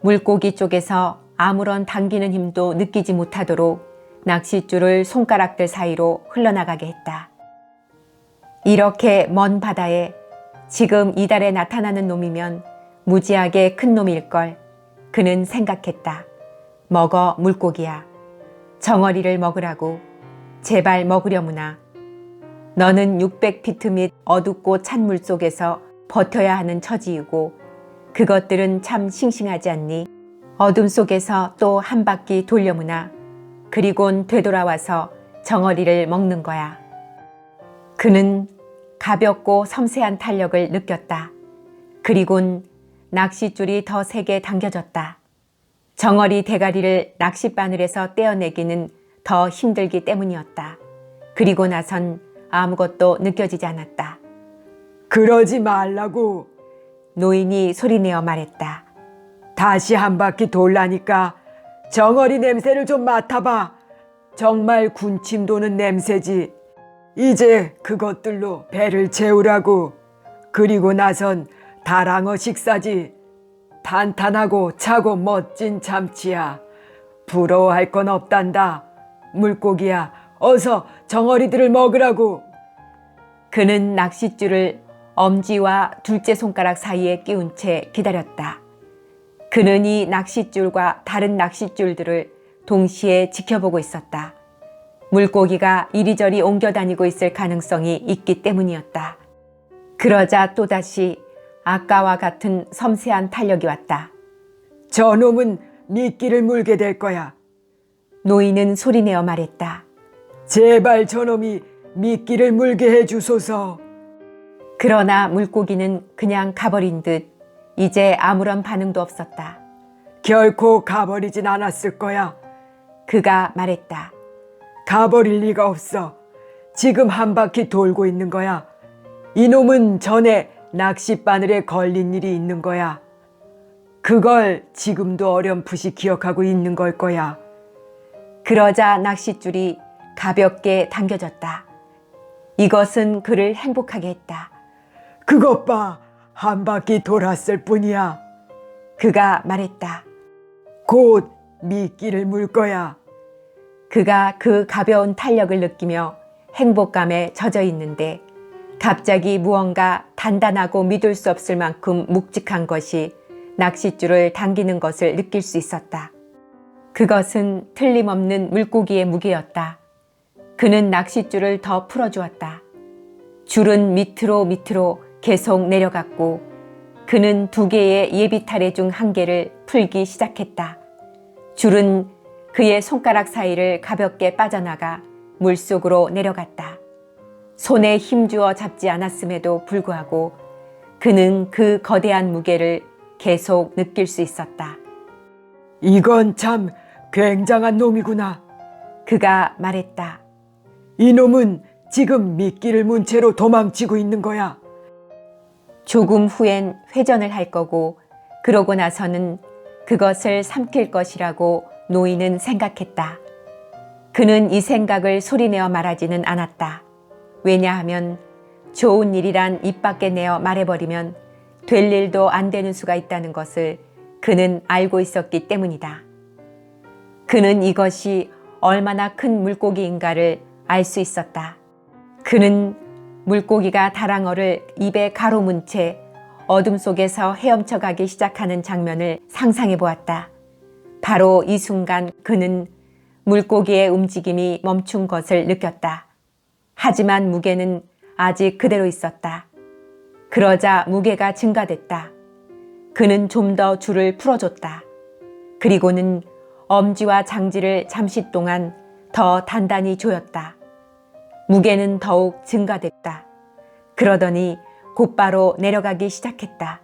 물고기 쪽에서 아무런 당기는 힘도 느끼지 못하도록 낚싯줄을 손가락들 사이로 흘러나가게 했다. 이렇게 먼 바다에 지금 이달에 나타나는 놈이면 무지하게 큰 놈일걸. 그는 생각했다. 먹어 물고기야. 정어리를 먹으라고. 제발 먹으려무나. 너는 600피트 및 어둡고 찬 물 속에서 버텨야 하는 처지이고 그것들은 참 싱싱하지 않니? 어둠 속에서 또 한 바퀴 돌려무나 그리곤 되돌아와서 정어리를 먹는 거야. 그는 가볍고 섬세한 탄력을 느꼈다. 그리곤 낚싯줄이 더 세게 당겨졌다. 정어리 대가리를 낚싯바늘에서 떼어내기는 더 힘들기 때문이었다. 그리고 나선 아무것도 느껴지지 않았다. 그러지 말라고. 노인이 소리내어 말했다. 다시 한 바퀴 돌라니까 정어리 냄새를 좀 맡아봐. 정말 군침 도는 냄새지. 이제 그것들로 배를 채우라고. 그리고 나선 다랑어 식사지. 탄탄하고 차고 멋진 참치야. 부러워할 건 없단다. 물고기야, 어서 정어리들을 먹으라고. 그는 낚싯줄을 엄지와 둘째 손가락 사이에 끼운 채 기다렸다. 그는 이 낚싯줄과 다른 낚싯줄들을 동시에 지켜보고 있었다. 물고기가 이리저리 옮겨다니고 있을 가능성이 있기 때문이었다. 그러자 또다시 아까와 같은 섬세한 탄력이 왔다. 저놈은 미끼를 물게 될 거야. 노인은 소리내어 말했다. 제발 저놈이 미끼를 물게 해주소서. 그러나 물고기는 그냥 가버린 듯 이제 아무런 반응도 없었다. 결코 가버리진 않았을 거야. 그가 말했다. 가버릴 리가 없어. 지금 한 바퀴 돌고 있는 거야. 이놈은 전에 낚싯바늘에 걸린 일이 있는 거야. 그걸 지금도 어렴풋이 기억하고 있는 걸 거야. 그러자 낚싯줄이 가볍게 당겨졌다. 이것은 그를 행복하게 했다. 그것 봐. 한 바퀴 돌았을 뿐이야. 그가 말했다. 곧 미끼를 물 거야. 그가 그 가벼운 탄력을 느끼며 행복감에 젖어 있는데 갑자기 무언가 단단하고 믿을 수 없을 만큼 묵직한 것이 낚싯줄을 당기는 것을 느낄 수 있었다. 그것은 틀림없는 물고기의 무게였다. 그는 낚싯줄을 더 풀어주었다. 줄은 밑으로 계속 내려갔고 그는 2개의 예비타래 중 1개를 풀기 시작했다. 줄은 그의 손가락 사이를 가볍게 빠져나가 물속으로 내려갔다. 손에 힘주어 잡지 않았음에도 불구하고 그는 그 거대한 무게를 계속 느낄 수 있었다. 이건 참 굉장한 놈이구나. 그가 말했다. 이놈은 지금 미끼를 문 채로 도망치고 있는 거야. 조금 후엔 회전을 할 거고 그러고 나서는 그것을 삼킬 것이라고 노인은 생각했다. 그는 이 생각을 소리내어 말하지는 않았다. 왜냐하면 좋은 일이란 입 밖에 내어 말해버리면 될 일도 안 되는 수가 있다는 것을 그는 알고 있었기 때문이다. 그는 이것이 얼마나 큰 물고기인가를 알 수 있었다. 그는 물고기가 다랑어를 입에 가로문 채 어둠 속에서 헤엄쳐 가기 시작하는 장면을 상상해 보았다. 바로 이 순간 그는 물고기의 움직임이 멈춘 것을 느꼈다. 하지만 무게는 아직 그대로 있었다. 그러자 무게가 증가됐다. 그는 좀 더 줄을 풀어줬다. 그리고는 엄지와 장지를 잠시 동안 더 단단히 조였다. 무게는 더욱 증가됐다. 그러더니 곧바로 내려가기 시작했다.